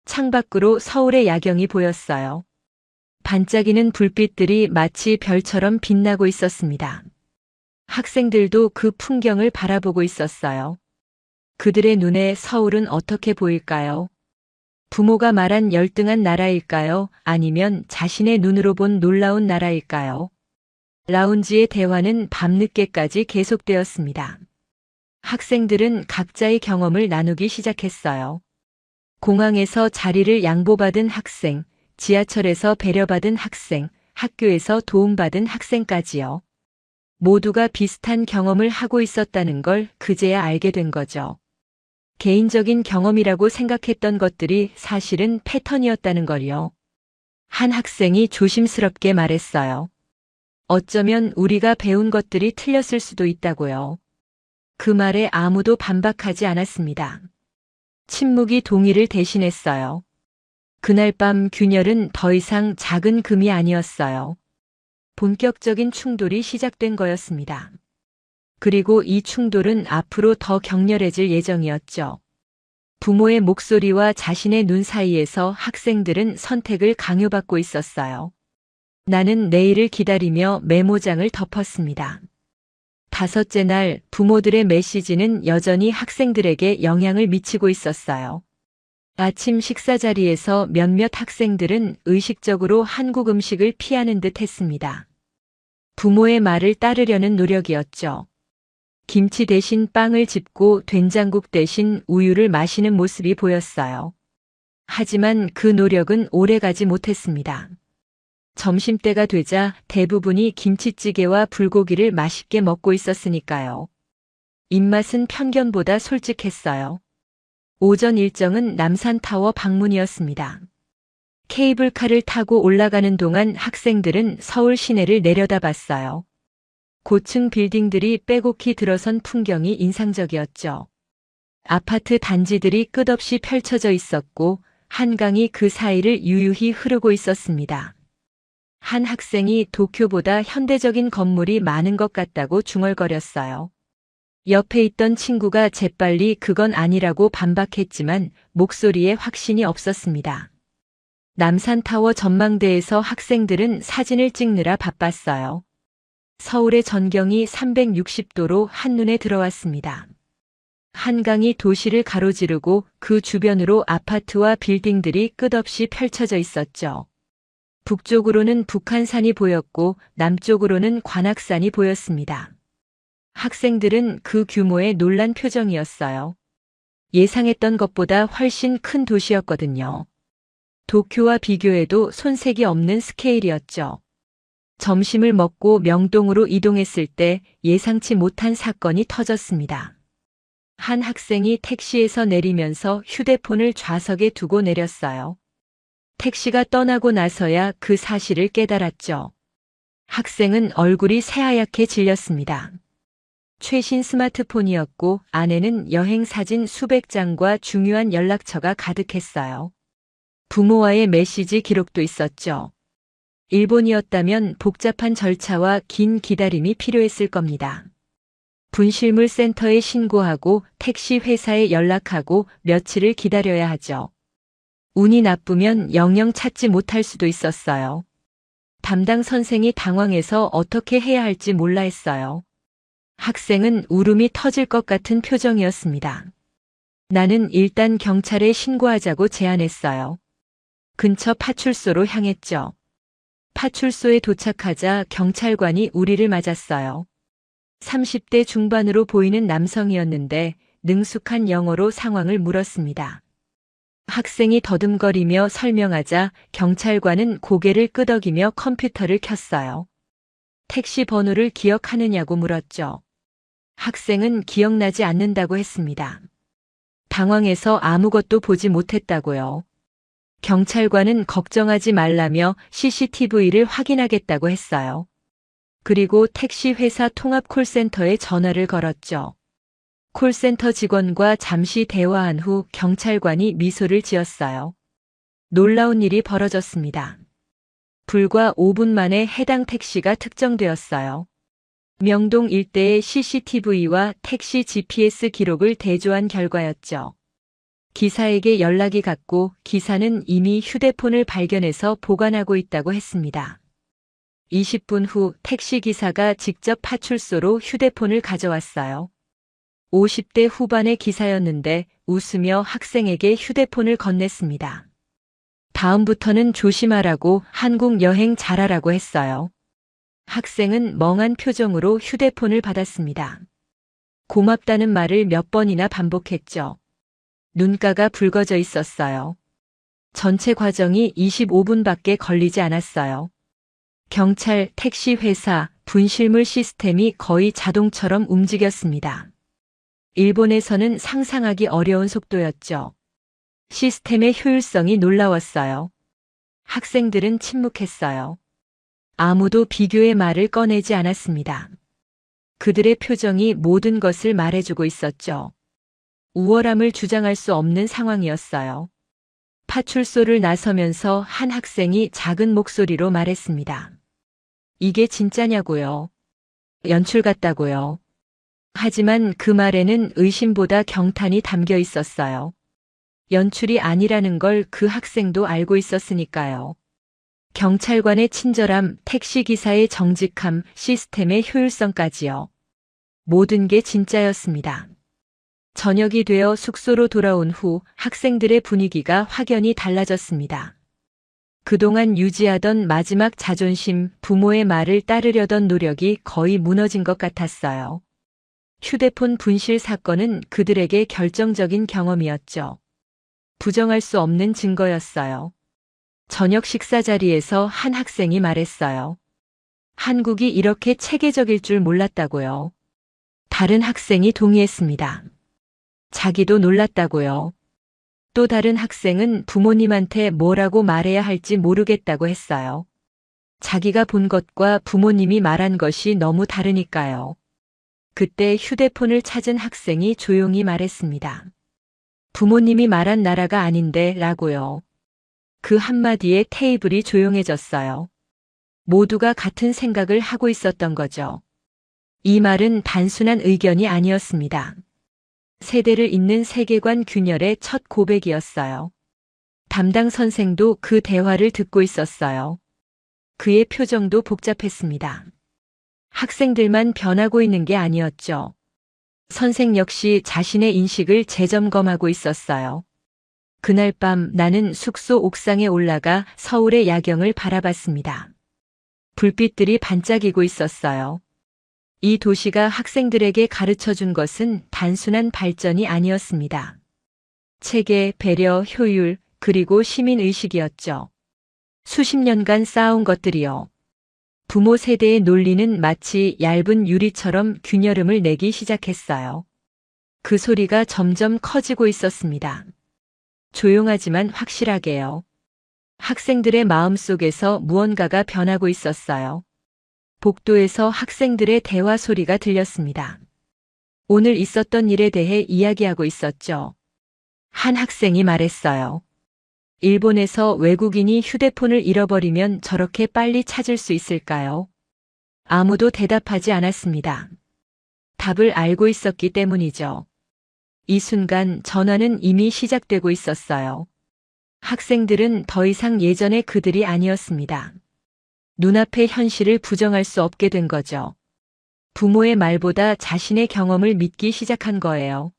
창밖으로 서울의 야경이 보였어요. 반짝이는 불빛들이 마치 별처럼 빛나고 있었습니다. 학생들도 그 풍경을 바라보고 있었어요. 그들의 눈에 서울은 어떻게 보일까요? 부모가 말한 열등한 나라일까요? 아니면 자신의 눈으로 본 놀라운 나라일까요? 라운지의 대화는 밤늦게까지 계속되었습니다. 학생들은 각자의 경험을 나누기 시작했어요. 공항에서 자리를 양보받은 학생, 지하철에서 배려받은 학생, 학교에서 도움받은 학생까지요. 모두가 비슷한 경험을 하고 있었다는 걸 그제야 알게 된 거죠. 개인적인 경험이라고 생각했던 것들이 사실은 패턴이었다는 걸요. 한 학생이 조심스럽게 말했어요. 어쩌면 우리가 배운 것들이 틀렸을 수도 있다고요. 그 말에 아무도 반박하지 않았습니다. 침묵이 동의를 대신했어요. 그날 밤 균열은 더 이상 작은 금이 아니었어요. 본격적인 충돌이 시작된 거였습니다. 그리고 이 충돌은 앞으로 더 격렬해질 예정이었죠. 부모의 목소리와 자신의 눈 사이에서 학생들은 선택을 강요받고 있었어요. 나는 내일을 기다리며 메모장을 덮었습니다. 다섯째 날 부모들의 메시지는 여전히 학생들에게 영향을 미치고 있었어요. 아침 식사 자리에서 몇몇 학생들은 의식적으로 한국 음식을 피하는 듯 했습니다. 부모의 말을 따르려는 노력이었죠. 김치 대신 빵을 집고 된장국 대신 우유를 마시는 모습이 보였어요. 하지만 그 노력은 오래가지 못했습니다. 점심때가 되자 대부분이 김치찌개와 불고기를 맛있게 먹고 있었으니까요. 입맛은 편견보다 솔직했어요. 오전 일정은 남산타워 방문이었습니다. 케이블카를 타고 올라가는 동안 학생들은 서울 시내를 내려다봤어요. 고층 빌딩들이 빼곡히 들어선 풍경이 인상적이었죠. 아파트 단지들이 끝없이 펼쳐져 있었고 한강이 그 사이를 유유히 흐르고 있었습니다. 한 학생이 도쿄보다 현대적인 건물이 많은 것 같다고 중얼거렸어요. 옆에 있던 친구가 재빨리 그건 아니라고 반박했지만 목소리에 확신이 없었습니다. 남산타워 전망대에서 학생들은 사진을 찍느라 바빴어요. 서울의 전경이 360도로 한눈에 들어왔습니다. 한강이 도시를 가로지르고 그 주변으로 아파트와 빌딩들이 끝없이 펼쳐져 있었죠. 북쪽으로는 북한산이 보였고 남쪽으로는 관악산이 보였습니다. 학생들은 그 규모에 놀란 표정이었어요. 예상했던 것보다 훨씬 큰 도시였거든요. 도쿄와 비교해도 손색이 없는 스케일이었죠. 점심을 먹고 명동으로 이동했을 때 예상치 못한 사건이 터졌습니다. 한 학생이 택시에서 내리면서 휴대폰을 좌석에 두고 내렸어요. 택시가 떠나고 나서야 그 사실을 깨달았죠. 학생은 얼굴이 새하얗게 질렸습니다. 최신 스마트폰이었고 안에는 여행 사진 수백 장과 중요한 연락처가 가득했어요. 부모와의 메시지 기록도 있었죠. 일본이었다면 복잡한 절차와 긴 기다림이 필요했을 겁니다. 분실물 센터에 신고하고 택시 회사에 연락하고 며칠을 기다려야 하죠. 운이 나쁘면 영영 찾지 못할 수도 있었어요. 담당 선생이 당황해서 어떻게 해야 할지 몰라 했어요. 학생은 울음이 터질 것 같은 표정이었습니다. 나는 일단 경찰에 신고하자고 제안했어요. 근처 파출소로 향했죠. 파출소에 도착하자 경찰관이 우리를 맞았어요. 30대 중반으로 보이는 남성이었는데 능숙한 영어로 상황을 물었습니다. 학생이 더듬거리며 설명하자 경찰관은 고개를 끄덕이며 컴퓨터를 켰어요. 택시 번호를 기억하느냐고 물었죠. 학생은 기억나지 않는다고 했습니다. 당황해서 아무것도 보지 못했다고요. 경찰관은 걱정하지 말라며 CCTV를 확인하겠다고 했어요. 그리고 택시 회사 통합 콜센터에 전화를 걸었죠. 콜센터 직원과 잠시 대화한 후 경찰관이 미소를 지었어요. 놀라운 일이 벌어졌습니다. 불과 5분 만에 해당 택시가 특정되었어요. 명동 일대의 CCTV와 택시 GPS 기록을 대조한 결과였죠. 기사에게 연락이 갔고 기사는 이미 휴대폰을 발견해서 보관하고 있다고 했습니다. 20분 후 택시 기사가 직접 파출소로 휴대폰을 가져왔어요. 50대 후반의 기사였는데 웃으며 학생에게 휴대폰을 건넸습니다. 다음부터는 조심하라고 한국 여행 잘하라고 했어요. 학생은 멍한 표정으로 휴대폰을 받았습니다. 고맙다는 말을 몇 번이나 반복했죠. 눈가가 붉어져 있었어요. 전체 과정이 25분밖에 걸리지 않았어요. 경찰, 택시 회사, 분실물 시스템이 거의 자동처럼 움직였습니다. 일본에서는 상상하기 어려운 속도였죠. 시스템의 효율성이 놀라웠어요. 학생들은 침묵했어요. 아무도 비교의 말을 꺼내지 않았습니다. 그들의 표정이 모든 것을 말해주고 있었죠. 우월함을 주장할 수 없는 상황이었어요. 파출소를 나서면서 한 학생이 작은 목소리로 말했습니다. 이게 진짜냐고요? 연출 같다고요? 하지만 그 말에는 의심보다 경탄이 담겨 있었어요. 연출이 아니라는 걸 그 학생도 알고 있었으니까요. 경찰관의 친절함, 택시기사의 정직함, 시스템의 효율성까지요. 모든 게 진짜였습니다. 저녁이 되어 숙소로 돌아온 후 학생들의 분위기가 확연히 달라졌습니다. 그동안 유지하던 마지막 자존심, 부모의 말을 따르려던 노력이 거의 무너진 것 같았어요. 휴대폰 분실 사건은 그들에게 결정적인 경험이었죠. 부정할 수 없는 증거였어요. 저녁 식사 자리에서 한 학생이 말했어요. 한국이 이렇게 체계적일 줄 몰랐다고요. 다른 학생이 동의했습니다. 자기도 놀랐다고요. 또 다른 학생은 부모님한테 뭐라고 말해야 할지 모르겠다고 했어요. 자기가 본 것과 부모님이 말한 것이 너무 다르니까요. 그때 휴대폰을 찾은 학생이 조용히 말했습니다. 부모님이 말한 나라가 아닌데 라고요. 그 한마디에 테이블이 조용해졌어요. 모두가 같은 생각을 하고 있었던 거죠. 이 말은 단순한 의견이 아니었습니다. 세대를 잇는 세계관 균열의 첫 고백이었어요. 담당 선생도 그 대화를 듣고 있었어요. 그의 표정도 복잡했습니다. 학생들만 변하고 있는 게 아니었죠. 선생 역시 자신의 인식을 재점검하고 있었어요. 그날 밤 나는 숙소 옥상에 올라가 서울의 야경을 바라봤습니다. 불빛들이 반짝이고 있었어요. 이 도시가 학생들에게 가르쳐 준 것은 단순한 발전이 아니었습니다. 체계, 배려, 효율, 그리고 시민의식이었죠. 수십 년간 쌓아온 것들이요. 부모 세대의 논리는 마치 얇은 유리처럼 균열음을 내기 시작했어요. 그 소리가 점점 커지고 있었습니다. 조용하지만 확실하게요. 학생들의 마음속에서 무언가가 변하고 있었어요. 복도에서 학생들의 대화 소리가 들렸습니다. 오늘 있었던 일에 대해 이야기하고 있었죠. 한 학생이 말했어요. 일본에서 외국인이 휴대폰을 잃어버리면 저렇게 빨리 찾을 수 있을까요? 아무도 대답하지 않았습니다. 답을 알고 있었기 때문이죠. 이 순간 전화는 이미 시작되고 있었어요. 학생들은 더 이상 예전의 그들이 아니었습니다. 눈앞의 현실을 부정할 수 없게 된 거죠. 부모의 말보다 자신의 경험을 믿기 시작한 거예요.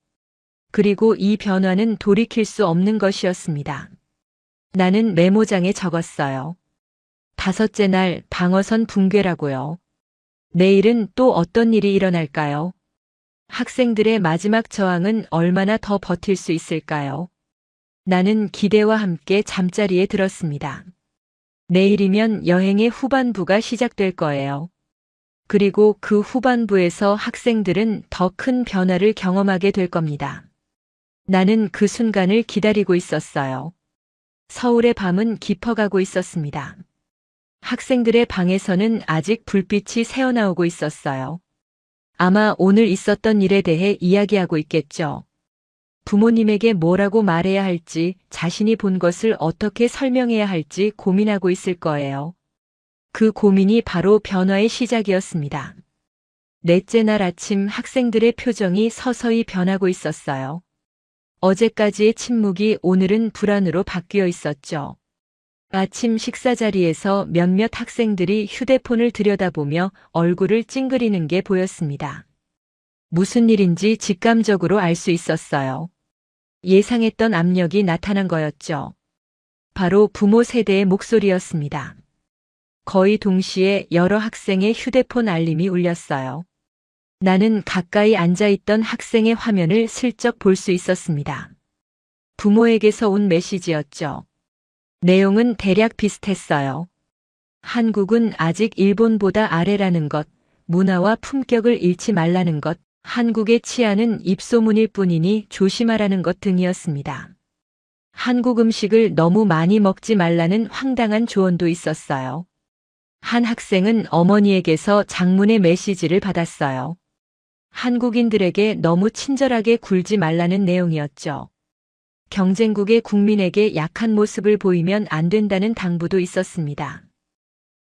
그리고 이 변화는 돌이킬 수 없는 것이었습니다. 나는 메모장에 적었어요. 5째 날 방어선 붕괴라고요. 내일은 또 어떤 일이 일어날까요? 학생들의 마지막 저항은 얼마나 더 버틸 수 있을까요? 나는 기대와 함께 잠자리에 들었습니다. 내일이면 여행의 후반부가 시작될 거예요. 그리고 그 후반부에서 학생들은 더 큰 변화를 경험하게 될 겁니다. 나는 그 순간을 기다리고 있었어요. 서울의 밤은 깊어가고 있었습니다. 학생들의 방에서는 아직 불빛이 새어나오고 있었어요. 아마 오늘 있었던 일에 대해 이야기하고 있겠죠. 부모님에게 뭐라고 말해야 할지, 자신이 본 것을 어떻게 설명해야 할지 고민하고 있을 거예요. 그 고민이 바로 변화의 시작이었습니다. 넷째 날 아침 학생들의 표정이 서서히 변하고 있었어요. 어제까지의 침묵이 오늘은 불안으로 바뀌어 있었죠. 아침 식사 자리에서 몇몇 학생들이 휴대폰을 들여다보며 얼굴을 찡그리는 게 보였습니다. 무슨 일인지 직감적으로 알 수 있었어요. 예상했던 압력이 나타난 거였죠. 바로 부모 세대의 목소리였습니다. 거의 동시에 여러 학생의 휴대폰 알림이 울렸어요. 나는 가까이 앉아있던 학생의 화면을 슬쩍 볼 수 있었습니다. 부모에게서 온 메시지였죠. 내용은 대략 비슷했어요. 한국은 아직 일본보다 아래라는 것, 문화와 품격을 잃지 말라는 것, 한국의 치안은 입소문일 뿐이니 조심하라는 것 등이었습니다. 한국 음식을 너무 많이 먹지 말라는 황당한 조언도 있었어요. 한 학생은 어머니에게서 장문의 메시지를 받았어요. 한국인들에게 너무 친절하게 굴지 말라는 내용이었죠. 경쟁국의 국민에게 약한 모습을 보이면 안 된다는 당부도 있었습니다.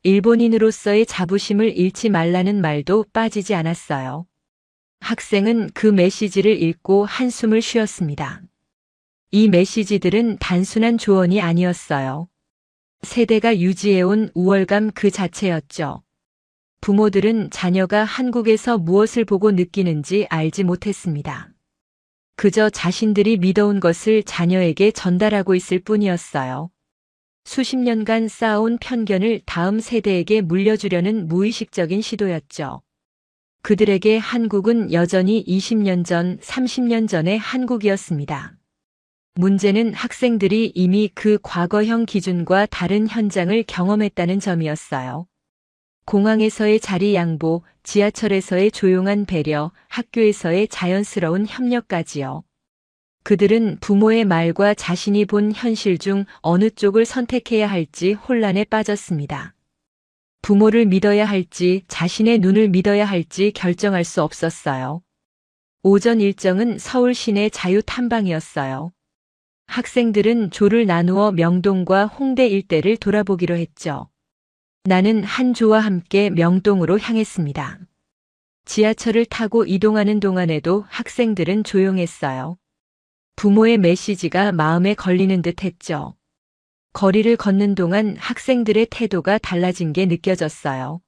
일본인으로서의 자부심을 잃지 말라는 말도 빠지지 않았어요. 학생은 그 메시지를 읽고 한숨을 쉬었습니다. 이 메시지들은 단순한 조언이 아니었어요. 세대가 유지해온 우월감 그 자체였죠. 부모들은 자녀가 한국에서 무엇을 보고 느끼는지 알지 못했습니다. 그저 자신들이 믿어온 것을 자녀에게 전달하고 있을 뿐이었어요. 수십 년간 쌓아온 편견을 다음 세대에게 물려주려는 무의식적인 시도였죠. 그들에게 한국은 여전히 20년 전, 30년 전의 한국이었습니다. 문제는 학생들이 이미 그 과거형 기준과 다른 현장을 경험했다는 점이었어요. 공항에서의 자리 양보, 지하철에서의 조용한 배려, 학교에서의 자연스러운 협력까지요. 그들은 부모의 말과 자신이 본 현실 중 어느 쪽을 선택해야 할지 혼란에 빠졌습니다. 부모를 믿어야 할지 자신의 눈을 믿어야 할지 결정할 수 없었어요. 오전 일정은 서울 시내 자유 탐방이었어요. 학생들은 조를 나누어 명동과 홍대 일대를 돌아보기로 했죠. 나는 한 조와 함께 명동으로 향했습니다. 지하철을 타고 이동하는 동안에도 학생들은 조용했어요. 부모의 메시지가 마음에 걸리는 듯 했죠. 거리를 걷는 동안 학생들의 태도가 달라진 게 느껴졌어요.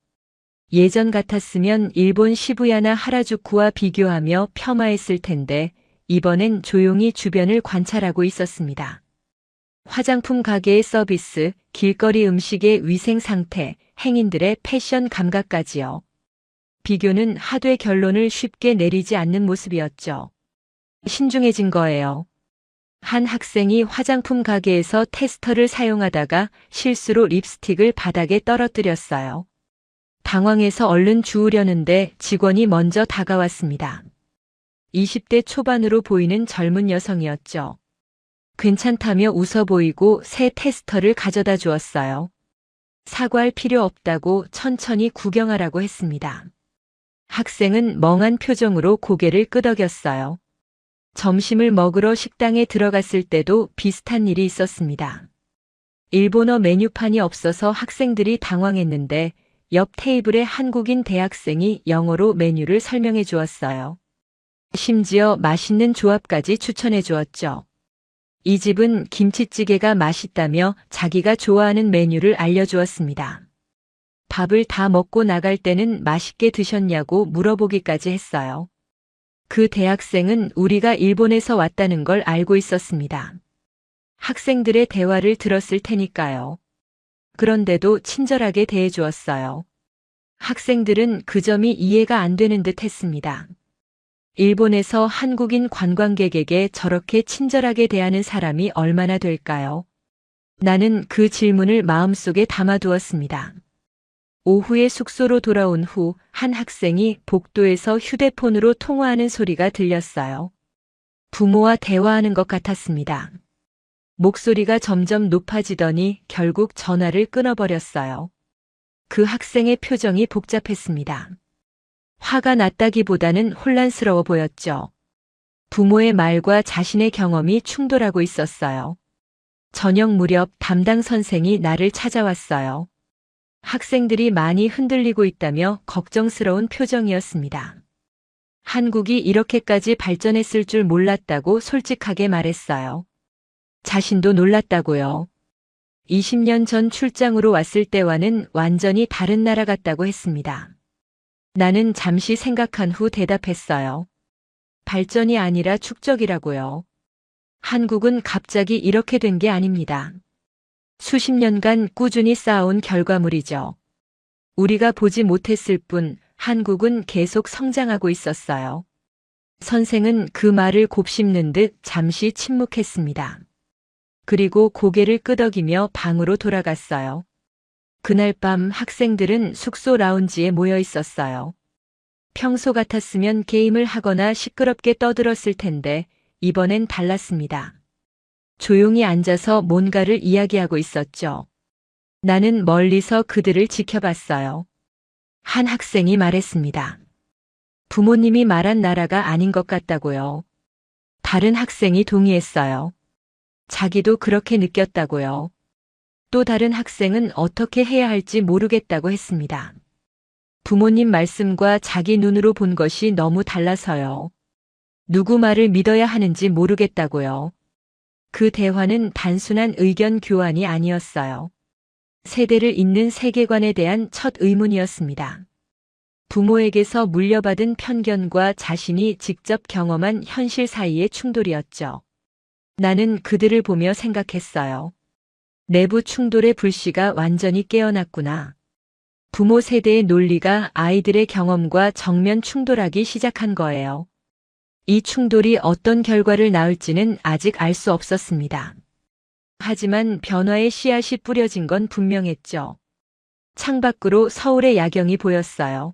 예전 같았으면 일본 시부야나 하라주쿠와 비교하며 폄하했을 텐데 이번엔 조용히 주변을 관찰하고 있었습니다. 화장품 가게의 서비스, 길거리 음식의 위생 상태, 행인들의 패션 감각까지요. 비교는 하되 결론을 쉽게 내리지 않는 모습이었죠. 신중해진 거예요. 한 학생이 화장품 가게에서 테스터를 사용하다가 실수로 립스틱을 바닥에 떨어뜨렸어요. 당황해서 얼른 주우려는데 직원이 먼저 다가왔습니다. 20대 초반으로 보이는 젊은 여성이었죠. 괜찮다며 웃어 보이고 새 테스터를 가져다 주었어요. 사과할 필요 없다고 천천히 구경하라고 했습니다. 학생은 멍한 표정으로 고개를 끄덕였어요. 점심을 먹으러 식당에 들어갔을 때도 비슷한 일이 있었습니다. 일본어 메뉴판이 없어서 학생들이 당황했는데 옆 테이블의 한국인 대학생이 영어로 메뉴를 설명해 주었어요. 심지어 맛있는 조합까지 추천해 주었죠. 이 집은 김치찌개가 맛있다며 자기가 좋아하는 메뉴를 알려주었습니다. 밥을 다 먹고 나갈 때는 맛있게 드셨냐고 물어보기까지 했어요. 그 대학생은 우리가 일본에서 왔다는 걸 알고 있었습니다. 학생들의 대화를 들었을 테니까요. 그런데도 친절하게 대해주었어요. 학생들은 그 점이 이해가 안 되는 듯 했습니다. 일본에서 한국인 관광객에게 저렇게 친절하게 대하는 사람이 얼마나 될까요? 나는 그 질문을 마음속에 담아두었습니다. 오후에 숙소로 돌아온 후 한 학생이 복도에서 휴대폰으로 통화하는 소리가 들렸어요. 부모와 대화하는 것 같았습니다. 목소리가 점점 높아지더니 결국 전화를 끊어버렸어요. 그 학생의 표정이 복잡했습니다. 화가 났다기보다는 혼란스러워 보였죠. 부모의 말과 자신의 경험이 충돌하고 있었어요. 저녁 무렵 담당 선생이 나를 찾아왔어요. 학생들이 많이 흔들리고 있다며 걱정스러운 표정이었습니다. 한국이 이렇게까지 발전했을 줄 몰랐다고 솔직하게 말했어요. 자신도 놀랐다고요. 20년 전 출장으로 왔을 때와는 완전히 다른 나라 같다고 했습니다. 나는 잠시 생각한 후 대답했어요. 발전이 아니라 축적이라고요. 한국은 갑자기 이렇게 된 게 아닙니다. 수십 년간 꾸준히 쌓아온 결과물이죠. 우리가 보지 못했을 뿐 한국은 계속 성장하고 있었어요. 선생은 그 말을 곱씹는 듯 잠시 침묵했습니다. 그리고 고개를 끄덕이며 방으로 돌아갔어요. 그날 밤 학생들은 숙소 라운지에 모여 있었어요. 평소 같았으면 게임을 하거나 시끄럽게 떠들었을 텐데 이번엔 달랐습니다. 조용히 앉아서 뭔가를 이야기하고 있었죠. 나는 멀리서 그들을 지켜봤어요. 한 학생이 말했습니다. 부모님이 말한 나라가 아닌 것 같다고요. 다른 학생이 동의했어요. 자기도 그렇게 느꼈다고요. 또 다른 학생은 어떻게 해야 할지 모르겠다고 했습니다. 부모님 말씀과 자기 눈으로 본 것이 너무 달라서요. 누구 말을 믿어야 하는지 모르겠다고요. 그 대화는 단순한 의견 교환이 아니었어요. 세대를 잇는 세계관에 대한 첫 의문이었습니다. 부모에게서 물려받은 편견과 자신이 직접 경험한 현실 사이의 충돌이었죠. 나는 그들을 보며 생각했어요. 내부 충돌의 불씨가 완전히 깨어났구나. 부모 세대의 논리가 아이들의 경험과 정면 충돌하기 시작한 거예요. 이 충돌이 어떤 결과를 낳을지는 아직 알 수 없었습니다. 하지만 변화의 씨앗이 뿌려진 건 분명했죠. 창밖으로 서울의 야경이 보였어요.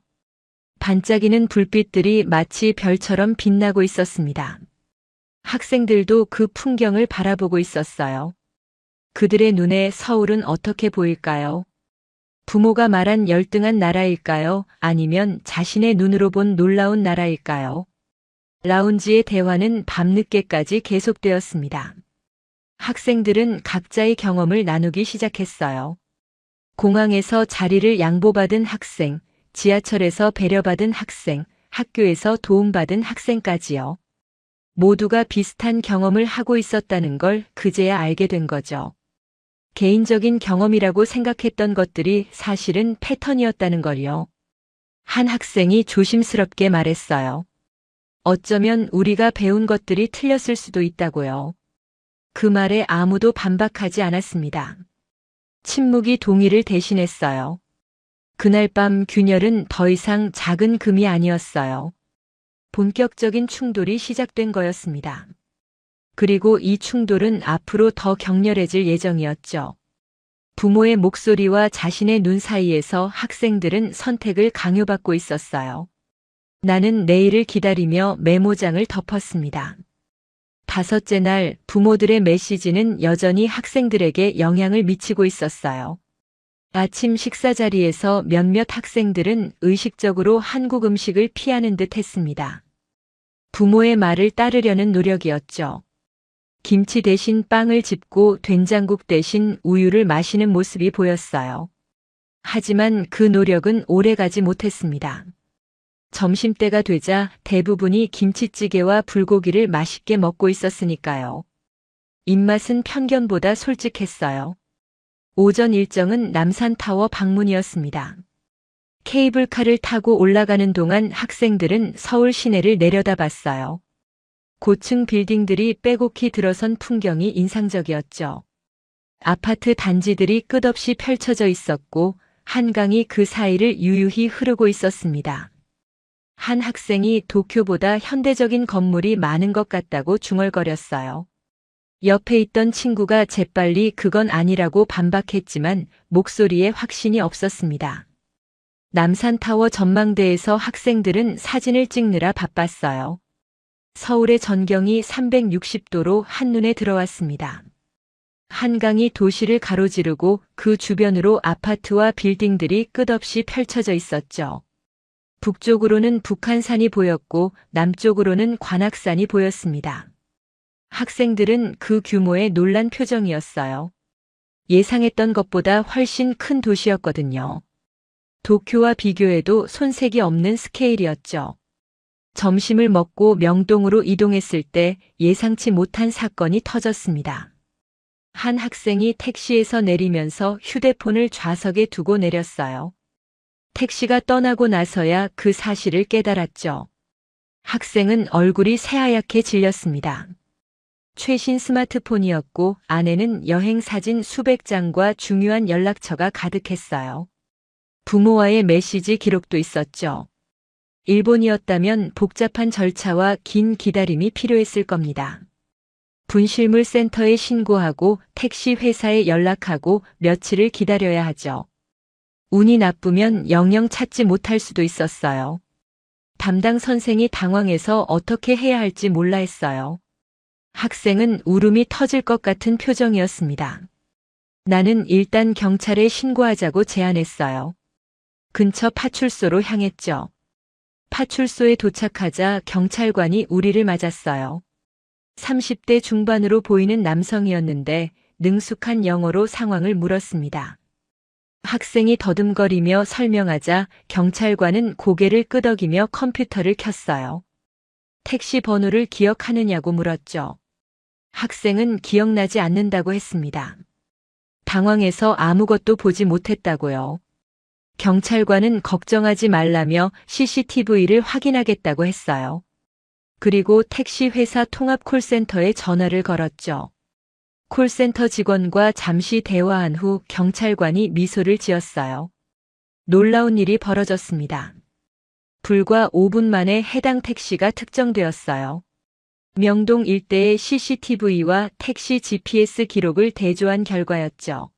반짝이는 불빛들이 마치 별처럼 빛나고 있었습니다. 학생들도 그 풍경을 바라보고 있었어요. 그들의 눈에 서울은 어떻게 보일까요? 부모가 말한 열등한 나라일까요? 아니면 자신의 눈으로 본 놀라운 나라일까요? 라운지의 대화는 밤늦게까지 계속되었습니다. 학생들은 각자의 경험을 나누기 시작했어요. 공항에서 자리를 양보받은 학생, 지하철에서 배려받은 학생, 학교에서 도움받은 학생까지요. 모두가 비슷한 경험을 하고 있었다는 걸 그제야 알게 된 거죠. 개인적인 경험이라고 생각했던 것들이 사실은 패턴이었다는 걸요. 한 학생이 조심스럽게 말했어요. 어쩌면 우리가 배운 것들이 틀렸을 수도 있다고요. 그 말에 아무도 반박하지 않았습니다. 침묵이 동의를 대신했어요. 그날 밤 균열은 더 이상 작은 금이 아니었어요. 본격적인 충돌이 시작된 거였습니다. 그리고 이 충돌은 앞으로 더 격렬해질 예정이었죠. 부모의 목소리와 자신의 눈 사이에서 학생들은 선택을 강요받고 있었어요. 나는 내일을 기다리며 메모장을 덮었습니다. 다섯째 날 부모들의 메시지는 여전히 학생들에게 영향을 미치고 있었어요. 아침 식사 자리에서 몇몇 학생들은 의식적으로 한국 음식을 피하는 듯 했습니다. 부모의 말을 따르려는 노력이었죠. 김치 대신 빵을 집고 된장국 대신 우유를 마시는 모습이 보였어요. 하지만 그 노력은 오래가지 못했습니다. 점심때가 되자 대부분이 김치찌개와 불고기를 맛있게 먹고 있었으니까요. 입맛은 편견보다 솔직했어요. 오전 일정은 남산타워 방문이었습니다. 케이블카를 타고 올라가는 동안 학생들은 서울 시내를 내려다봤어요. 고층 빌딩들이 빼곡히 들어선 풍경이 인상적이었죠. 아파트 단지들이 끝없이 펼쳐져 있었고 한강이 그 사이를 유유히 흐르고 있었습니다. 한 학생이 도쿄보다 현대적인 건물이 많은 것 같다고 중얼거렸어요. 옆에 있던 친구가 재빨리 그건 아니라고 반박했지만 목소리에 확신이 없었습니다. 남산타워 전망대에서 학생들은 사진을 찍느라 바빴어요. 서울의 전경이 360도로 한눈에 들어왔습니다. 한강이 도시를 가로지르고 그 주변으로 아파트와 빌딩들이 끝없이 펼쳐져 있었죠. 북쪽으로는 북한산이 보였고 남쪽으로는 관악산이 보였습니다. 학생들은 그 규모에 놀란 표정이었어요. 예상했던 것보다 훨씬 큰 도시였거든요. 도쿄와 비교해도 손색이 없는 스케일이었죠. 점심을 먹고 명동으로 이동했을 때 예상치 못한 사건이 터졌습니다. 한 학생이 택시에서 내리면서 휴대폰을 좌석에 두고 내렸어요. 택시가 떠나고 나서야 그 사실을 깨달았죠. 학생은 얼굴이 새하얗게 질렸습니다. 최신 스마트폰이었고 안에는 여행 사진 수백 장과 중요한 연락처가 가득했어요. 부모와의 메시지 기록도 있었죠. 일본이었다면 복잡한 절차와 긴 기다림이 필요했을 겁니다. 분실물 센터에 신고하고 택시 회사에 연락하고 며칠을 기다려야 하죠. 운이 나쁘면 영영 찾지 못할 수도 있었어요. 담당 선생이 당황해서 어떻게 해야 할지 몰라 했어요. 학생은 울음이 터질 것 같은 표정이었습니다. 나는 일단 경찰에 신고하자고 제안했어요. 근처 파출소로 향했죠. 파출소에 도착하자 경찰관이 우리를 맞았어요. 30대 중반으로 보이는 남성이었는데 능숙한 영어로 상황을 물었습니다. 학생이 더듬거리며 설명하자 경찰관은 고개를 끄덕이며 컴퓨터를 켰어요. 택시 번호를 기억하느냐고 물었죠. 학생은 기억나지 않는다고 했습니다. 당황해서 아무것도 보지 못했다고요. 경찰관은 걱정하지 말라며 CCTV를 확인하겠다고 했어요. 그리고 택시 회사 통합 콜센터에 전화를 걸었죠. 콜센터 직원과 잠시 대화한 후 경찰관이 미소를 지었어요. 놀라운 일이 벌어졌습니다. 불과 5분 만에 해당 택시가 특정되었어요. 명동 일대의 CCTV와 택시 GPS 기록을 대조한 결과였죠.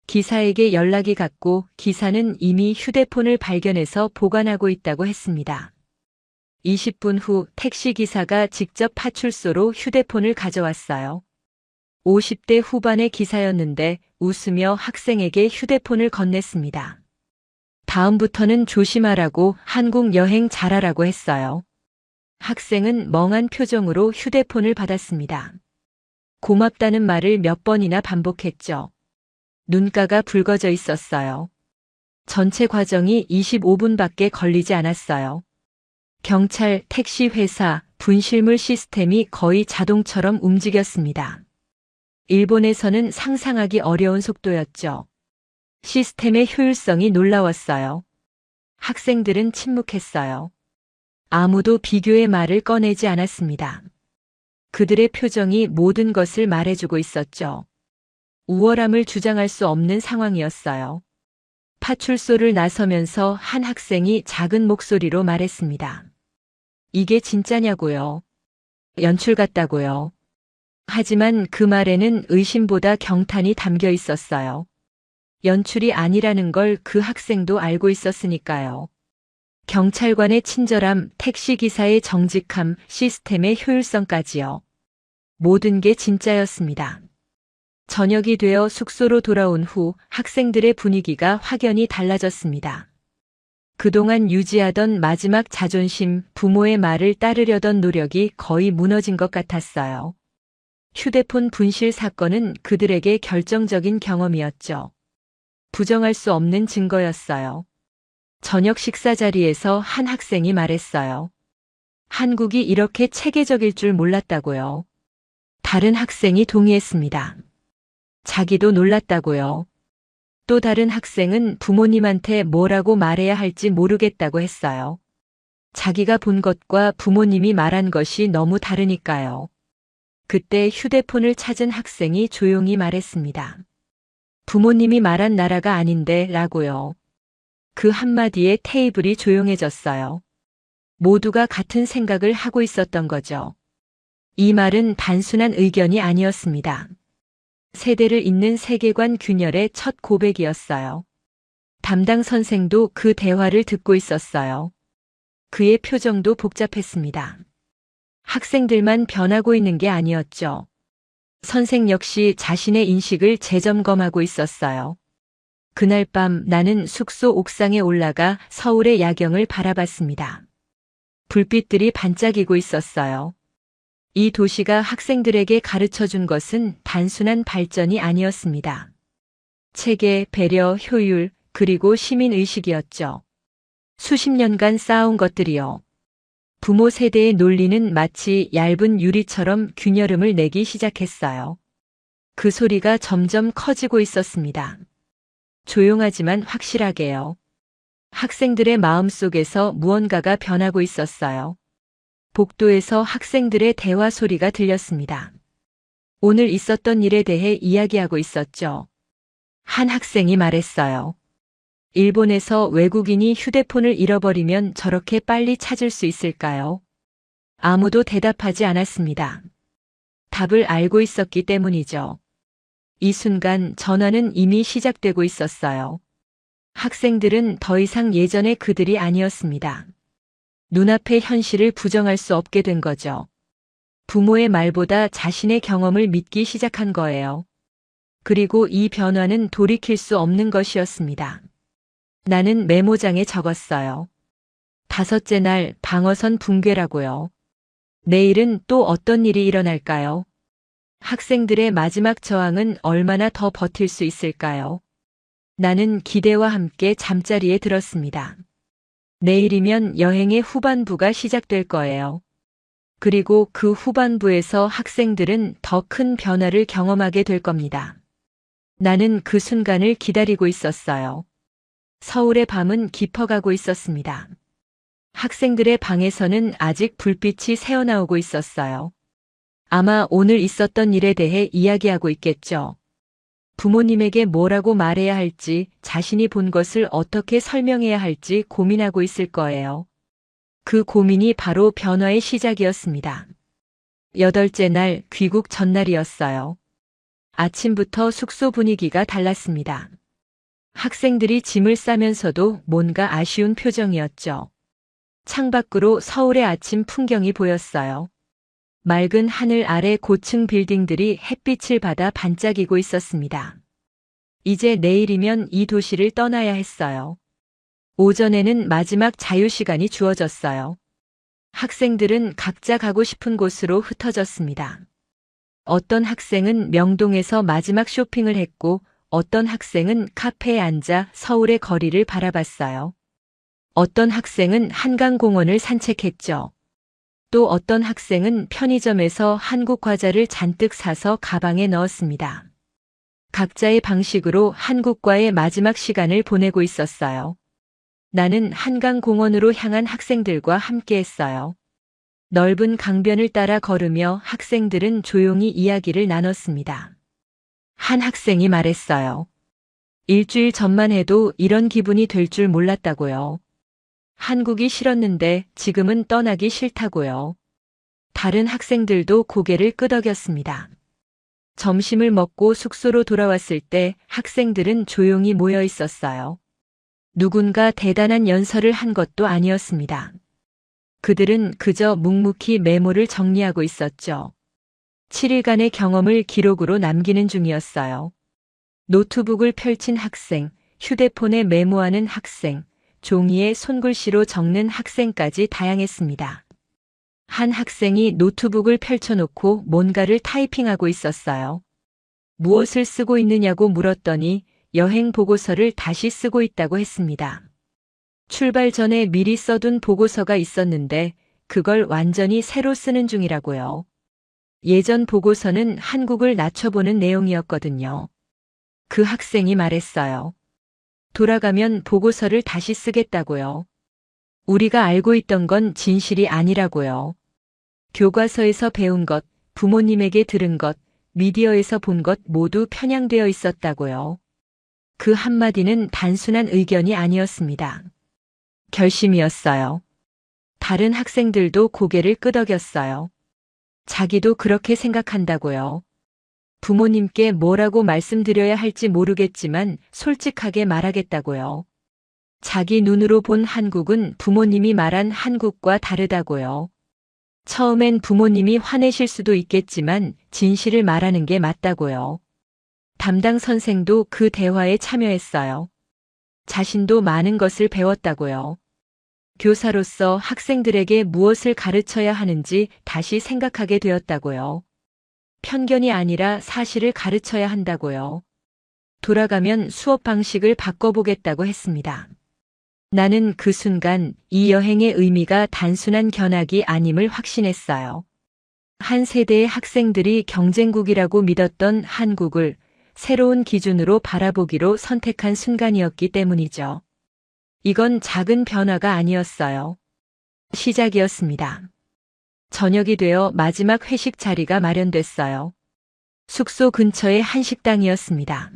기사에게 연락이 갔고 기사는 이미 휴대폰을 발견해서 보관하고 있다고 했습니다. 20분 후 택시기사가 직접 파출소로 휴대폰을 가져왔어요. 50대 후반의 기사였는데 웃으며 학생에게 휴대폰을 건넸습니다. 다음부터는 조심하라고 한국 여행 잘하라고 했어요. 학생은 멍한 표정으로 휴대폰을 받았습니다. 고맙다는 말을 몇 번이나 반복했죠. 눈가가 붉어져 있었어요. 전체 과정이 25분밖에 걸리지 않았어요. 경찰, 택시 회사, 분실물 시스템이 거의 자동처럼 움직였습니다. 일본에서는 상상하기 어려운 속도였죠. 시스템의 효율성이 놀라웠어요. 학생들은 침묵했어요. 아무도 비교의 말을 꺼내지 않았습니다. 그들의 표정이 모든 것을 말해주고 있었죠. 우월함을 주장할 수 없는 상황이었어요. 파출소를 나서면서 한 학생이 작은 목소리로 말했습니다. 이게 진짜냐고요. 연출 같다고요. 하지만 그 말에는 의심보다 경탄이 담겨 있었어요. 연출이 아니라는 걸 그 학생도 알고 있었으니까요. 경찰관의 친절함, 택시기사의 정직함, 시스템의 효율성까지요. 모든 게 진짜였습니다. 저녁이 되어 숙소로 돌아온 후 학생들의 분위기가 확연히 달라졌습니다. 그동안 유지하던 마지막 자존심, 부모의 말을 따르려던 노력이 거의 무너진 것 같았어요. 휴대폰 분실 사건은 그들에게 결정적인 경험이었죠. 부정할 수 없는 증거였어요. 저녁 식사 자리에서 한 학생이 말했어요. 한국이 이렇게 체계적일 줄 몰랐다고요. 다른 학생이 동의했습니다. 자기도 놀랐다고요. 또 다른 학생은 부모님한테 뭐라고 말해야 할지 모르겠다고 했어요. 자기가 본 것과 부모님이 말한 것이 너무 다르니까요. 그때 휴대폰을 찾은 학생이 조용히 말했습니다. 부모님이 말한 나라가 아닌데 라고요. 그 한마디에 테이블이 조용해졌어요. 모두가 같은 생각을 하고 있었던 거죠. 이 말은 단순한 의견이 아니었습니다. 세대를 잇는 세계관 균열의 첫 고백이었어요. 담당 선생도 그 대화를 듣고 있었어요. 그의 표정도 복잡했습니다. 학생들만 변하고 있는 게 아니었죠. 선생 역시 자신의 인식을 재점검하고 있었어요. 그날 밤 나는 숙소 옥상에 올라가 서울의 야경을 바라봤습니다. 불빛들이 반짝이고 있었어요. 이 도시가 학생들에게 가르쳐 준 것은 단순한 발전이 아니었습니다. 체계, 배려, 효율, 그리고 시민의식이었죠. 수십 년간 쌓아온 것들이요. 부모 세대의 논리는 마치 얇은 유리처럼 균열음을 내기 시작했어요. 그 소리가 점점 커지고 있었습니다. 조용하지만 확실하게요. 학생들의 마음속에서 무언가가 변하고 있었어요. 복도에서 학생들의 대화 소리가 들렸습니다. 오늘 있었던 일에 대해 이야기하고 있었죠. 한 학생이 말했어요. 일본에서 외국인이 휴대폰을 잃어버리면 저렇게 빨리 찾을 수 있을까요? 아무도 대답하지 않았습니다. 답을 알고 있었기 때문이죠. 이 순간 전화는 이미 시작되고 있었어요. 학생들은 더 이상 예전의 그들이 아니었습니다. 눈앞의 현실을 부정할 수 없게 된 거죠. 부모의 말보다 자신의 경험을 믿기 시작한 거예요. 그리고 이 변화는 돌이킬 수 없는 것이었습니다. 나는 메모장에 적었어요. 5째 날 방어선 붕괴라고요. 내일은 또 어떤 일이 일어날까요? 학생들의 마지막 저항은 얼마나 더 버틸 수 있을까요? 나는 기대와 함께 잠자리에 들었습니다. 내일이면 여행의 후반부가 시작될 거예요. 그리고 그 후반부에서 학생들은 더 큰 변화를 경험하게 될 겁니다. 나는 그 순간을 기다리고 있었어요. 서울의 밤은 깊어가고 있었습니다. 학생들의 방에서는 아직 불빛이 새어나오고 있었어요. 아마 오늘 있었던 일에 대해 이야기하고 있겠죠. 부모님에게 뭐라고 말해야 할지, 자신이 본 것을 어떻게 설명해야 할지 고민하고 있을 거예요. 그 고민이 바로 변화의 시작이었습니다. 8째 날 귀국 전날이었어요. 아침부터 숙소 분위기가 달랐습니다. 학생들이 짐을 싸면서도 뭔가 아쉬운 표정이었죠. 창밖으로 서울의 아침 풍경이 보였어요. 맑은 하늘 아래 고층 빌딩들이 햇빛을 받아 반짝이고 있었습니다. 이제 내일이면 이 도시를 떠나야 했어요. 오전에는 마지막 자유시간이 주어졌어요. 학생들은 각자 가고 싶은 곳으로 흩어졌습니다. 어떤 학생은 명동에서 마지막 쇼핑을 했고 어떤 학생은 카페에 앉아 서울의 거리를 바라봤어요. 어떤 학생은 한강공원을 산책했죠. 또 어떤 학생은 편의점에서 한국 과자를 잔뜩 사서 가방에 넣었습니다. 각자의 방식으로 한국과의 마지막 시간을 보내고 있었어요. 나는 한강공원으로 향한 학생들과 함께했어요. 넓은 강변을 따라 걸으며 학생들은 조용히 이야기를 나눴습니다. 한 학생이 말했어요. 일주일 전만 해도 이런 기분이 될 줄 몰랐다고요. 한국이 싫었는데 지금은 떠나기 싫다고요. 다른 학생들도 고개를 끄덕였습니다. 점심을 먹고 숙소로 돌아왔을 때 학생들은 조용히 모여 있었어요. 누군가 대단한 연설을 한 것도 아니었습니다. 그들은 그저 묵묵히 메모를 정리하고 있었죠. 7일간의 경험을 기록으로 남기는 중이었어요. 노트북을 펼친 학생, 휴대폰에 메모하는 학생, 종이에 손글씨로 적는 학생까지 다양했습니다. 한 학생이 노트북을 펼쳐놓고 뭔가를 타이핑하고 있었어요. 무엇을 쓰고 있느냐고 물었더니 여행 보고서를 다시 쓰고 있다고 했습니다. 출발 전에 미리 써둔 보고서가 있었는데 그걸 완전히 새로 쓰는 중이라고요. 예전 보고서는 한국을 낮춰보는 내용이었거든요. 그 학생이 말했어요. 돌아가면 보고서를 다시 쓰겠다고요. 우리가 알고 있던 건 진실이 아니라고요. 교과서에서 배운 것, 부모님에게 들은 것, 미디어에서 본 것 모두 편향되어 있었다고요. 그 한마디는 단순한 의견이 아니었습니다. 결심이었어요. 다른 학생들도 고개를 끄덕였어요. 자기도 그렇게 생각한다고요. 부모님께 뭐라고 말씀드려야 할지 모르겠지만 솔직하게 말하겠다고요. 자기 눈으로 본 한국은 부모님이 말한 한국과 다르다고요. 처음엔 부모님이 화내실 수도 있겠지만 진실을 말하는 게 맞다고요. 담당 선생도 그 대화에 참여했어요. 자신도 많은 것을 배웠다고요. 교사로서 학생들에게 무엇을 가르쳐야 하는지 다시 생각하게 되었다고요. 편견이 아니라 사실을 가르쳐야 한다고요. 돌아가면 수업 방식을 바꿔보겠다고 했습니다. 나는 그 순간 이 여행의 의미가 단순한 견학이 아님을 확신했어요. 한 세대의 학생들이 경쟁국이라고 믿었던 한국을 새로운 기준으로 바라보기로 선택한 순간이었기 때문이죠. 이건 작은 변화가 아니었어요. 시작이었습니다. 저녁이 되어 마지막 회식 자리가 마련됐어요. 숙소 근처의 한 식당이었습니다.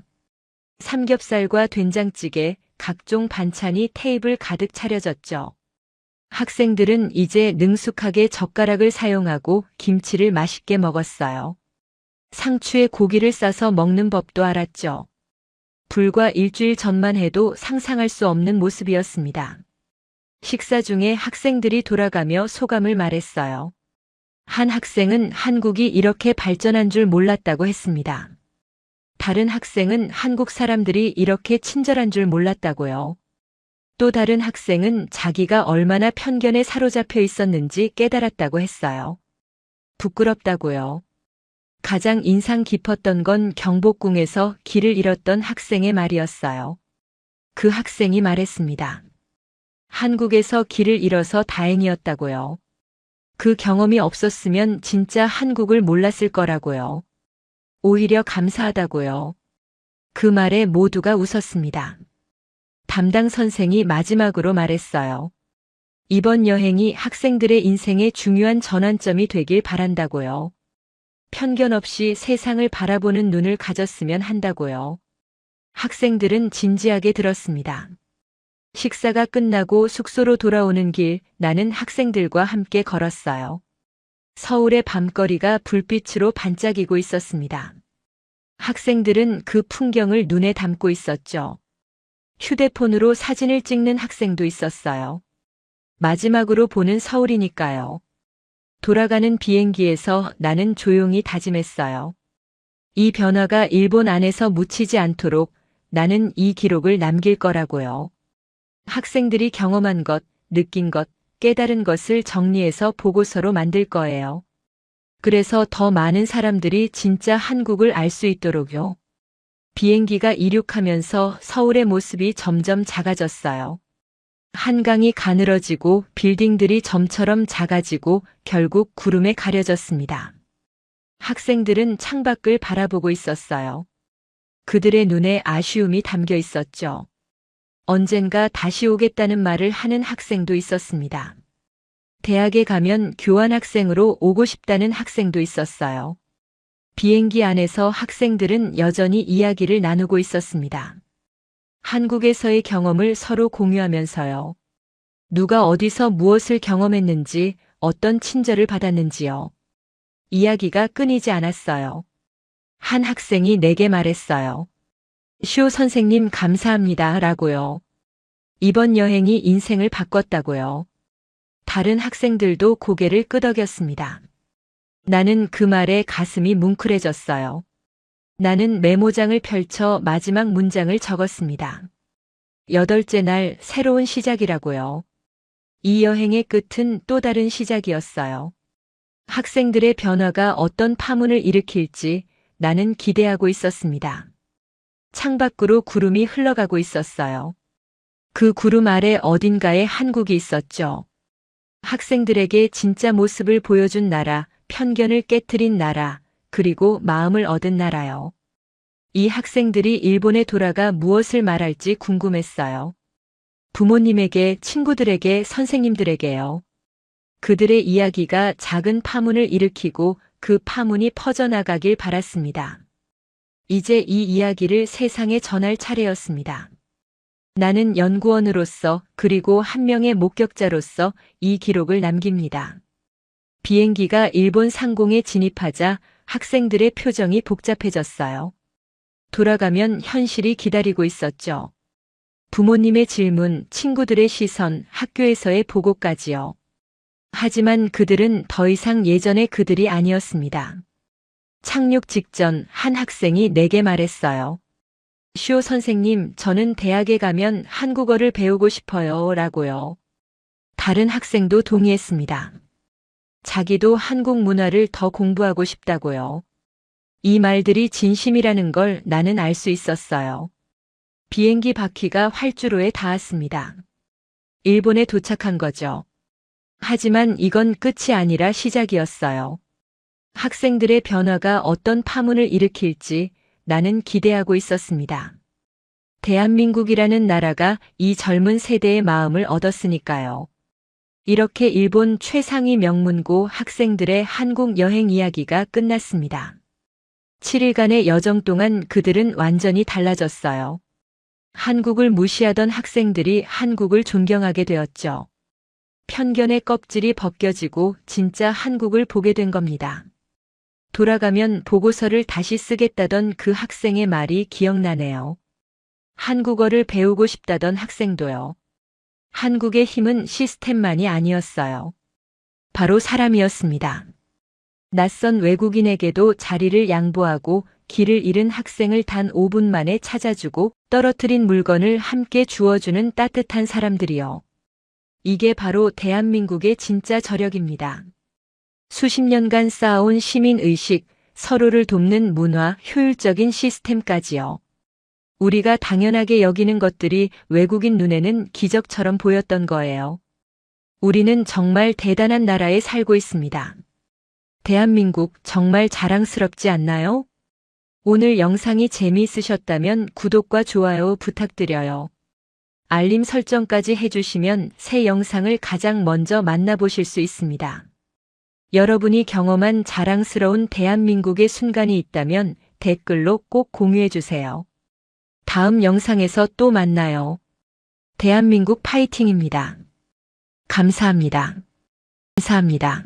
삼겹살과 된장찌개, 각종 반찬이 테이블 가득 차려졌죠. 학생들은 이제 능숙하게 젓가락을 사용하고 김치를 맛있게 먹었어요. 상추에 고기를 싸서 먹는 법도 알았죠. 불과 일주일 전만 해도 상상할 수 없는 모습이었습니다. 식사 중에 학생들이 돌아가며 소감을 말했어요. 한 학생은 한국이 이렇게 발전한 줄 몰랐다고 했습니다. 다른 학생은 한국 사람들이 이렇게 친절한 줄 몰랐다고요. 또 다른 학생은 자기가 얼마나 편견에 사로잡혀 있었는지 깨달았다고 했어요. 부끄럽다고요. 가장 인상 깊었던 건 경복궁에서 길을 잃었던 학생의 말이었어요. 그 학생이 말했습니다. 한국에서 길을 잃어서 다행이었다고요. 그 경험이 없었으면 진짜 한국을 몰랐을 거라고요. 오히려 감사하다고요. 그 말에 모두가 웃었습니다. 담당 선생이 마지막으로 말했어요. 이번 여행이 학생들의 인생의 중요한 전환점이 되길 바란다고요. 편견 없이 세상을 바라보는 눈을 가졌으면 한다고요. 학생들은 진지하게 들었습니다. 식사가 끝나고 숙소로 돌아오는 길, 나는 학생들과 함께 걸었어요. 서울의 밤거리가 불빛으로 반짝이고 있었습니다. 학생들은 그 풍경을 눈에 담고 있었죠. 휴대폰으로 사진을 찍는 학생도 있었어요. 마지막으로 보는 서울이니까요. 돌아가는 비행기에서 나는 조용히 다짐했어요. 이 변화가 일본 안에서 묻히지 않도록 나는 이 기록을 남길 거라고요. 학생들이 경험한 것, 느낀 것, 깨달은 것을 정리해서 보고서로 만들 거예요. 그래서 더 많은 사람들이 진짜 한국을 알 수 있도록요. 비행기가 이륙하면서 서울의 모습이 점점 작아졌어요. 한강이 가늘어지고 빌딩들이 점처럼 작아지고 결국 구름에 가려졌습니다. 학생들은 창밖을 바라보고 있었어요. 그들의 눈에 아쉬움이 담겨 있었죠. 언젠가 다시 오겠다는 말을 하는 학생도 있었습니다. 대학에 가면 교환학생으로 오고 싶다는 학생도 있었어요. 비행기 안에서 학생들은 여전히 이야기를 나누고 있었습니다. 한국에서의 경험을 서로 공유하면서요. 누가 어디서 무엇을 경험했는지, 어떤 친절을 받았는지요. 이야기가 끊이지 않았어요. 한 학생이 내게 말했어요. 시오 선생님 감사합니다 라고요. 이번 여행이 인생을 바꿨다고요. 다른 학생들도 고개를 끄덕였습니다. 나는 그 말에 가슴이 뭉클해졌어요. 나는 메모장을 펼쳐 마지막 문장을 적었습니다. 8째 날 새로운 시작이라고요. 이 여행의 끝은 또 다른 시작이었어요. 학생들의 변화가 어떤 파문을 일으킬지 나는 기대하고 있었습니다. 창밖으로 구름이 흘러가고 있었어요. 그 구름 아래 어딘가에 한국이 있었죠. 학생들에게 진짜 모습을 보여준 나라, 편견을 깨트린 나라, 그리고 마음을 얻은 나라요. 이 학생들이 일본에 돌아가 무엇을 말할지 궁금했어요. 부모님에게, 친구들에게, 선생님들에게요. 그들의 이야기가 작은 파문을 일으키고 그 파문이 퍼져나가길 바랐습니다. 이제 이 이야기를 세상에 전할 차례였습니다. 나는 연구원으로서 그리고 한 명의 목격자로서 이 기록을 남깁니다. 비행기가 일본 상공에 진입하자 학생들의 표정이 복잡해졌어요. 돌아가면 현실이 기다리고 있었죠. 부모님의 질문, 친구들의 시선, 학교에서의 보고까지요. 하지만 그들은 더 이상 예전의 그들이 아니었습니다. 착륙 직전 한 학생이 내게 말했어요. 시오 선생님, 저는 대학에 가면 한국어를 배우고 싶어요 라고요. 다른 학생도 동의했습니다. 자기도 한국 문화를 더 공부하고 싶다고요. 이 말들이 진심이라는 걸 나는 알 수 있었어요. 비행기 바퀴가 활주로에 닿았습니다. 일본에 도착한 거죠. 하지만 이건 끝이 아니라 시작이었어요. 학생들의 변화가 어떤 파문을 일으킬지 나는 기대하고 있었습니다. 대한민국이라는 나라가 이 젊은 세대의 마음을 얻었으니까요. 이렇게 일본 최상위 명문고 학생들의 한국 여행 이야기가 끝났습니다. 7일간의 여정 동안 그들은 완전히 달라졌어요. 한국을 무시하던 학생들이 한국을 존경하게 되었죠. 편견의 껍질이 벗겨지고 진짜 한국을 보게 된 겁니다. 돌아가면 보고서를 다시 쓰겠다던 그 학생의 말이 기억나네요. 한국어를 배우고 싶다던 학생도요. 한국의 힘은 시스템만이 아니었어요. 바로 사람이었습니다. 낯선 외국인에게도 자리를 양보하고 길을 잃은 학생을 단 5분 만에 찾아주고 떨어뜨린 물건을 함께 주워주는 따뜻한 사람들이요. 이게 바로 대한민국의 진짜 저력입니다. 수십 년간 쌓아온 시민의식, 서로를 돕는 문화, 효율적인 시스템까지요. 우리가 당연하게 여기는 것들이 외국인 눈에는 기적처럼 보였던 거예요. 우리는 정말 대단한 나라에 살고 있습니다. 대한민국 정말 자랑스럽지 않나요? 오늘 영상이 재미있으셨다면 구독과 좋아요 부탁드려요. 알림 설정까지 해주시면 새 영상을 가장 먼저 만나보실 수 있습니다. 여러분이 경험한 자랑스러운 대한민국의 순간이 있다면 댓글로 꼭 공유해주세요. 다음 영상에서 또 만나요. 대한민국 파이팅입니다. 감사합니다. 감사합니다.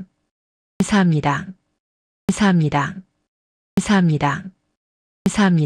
감사합니다. 감사합니다. 감사합니다. 감사합니다.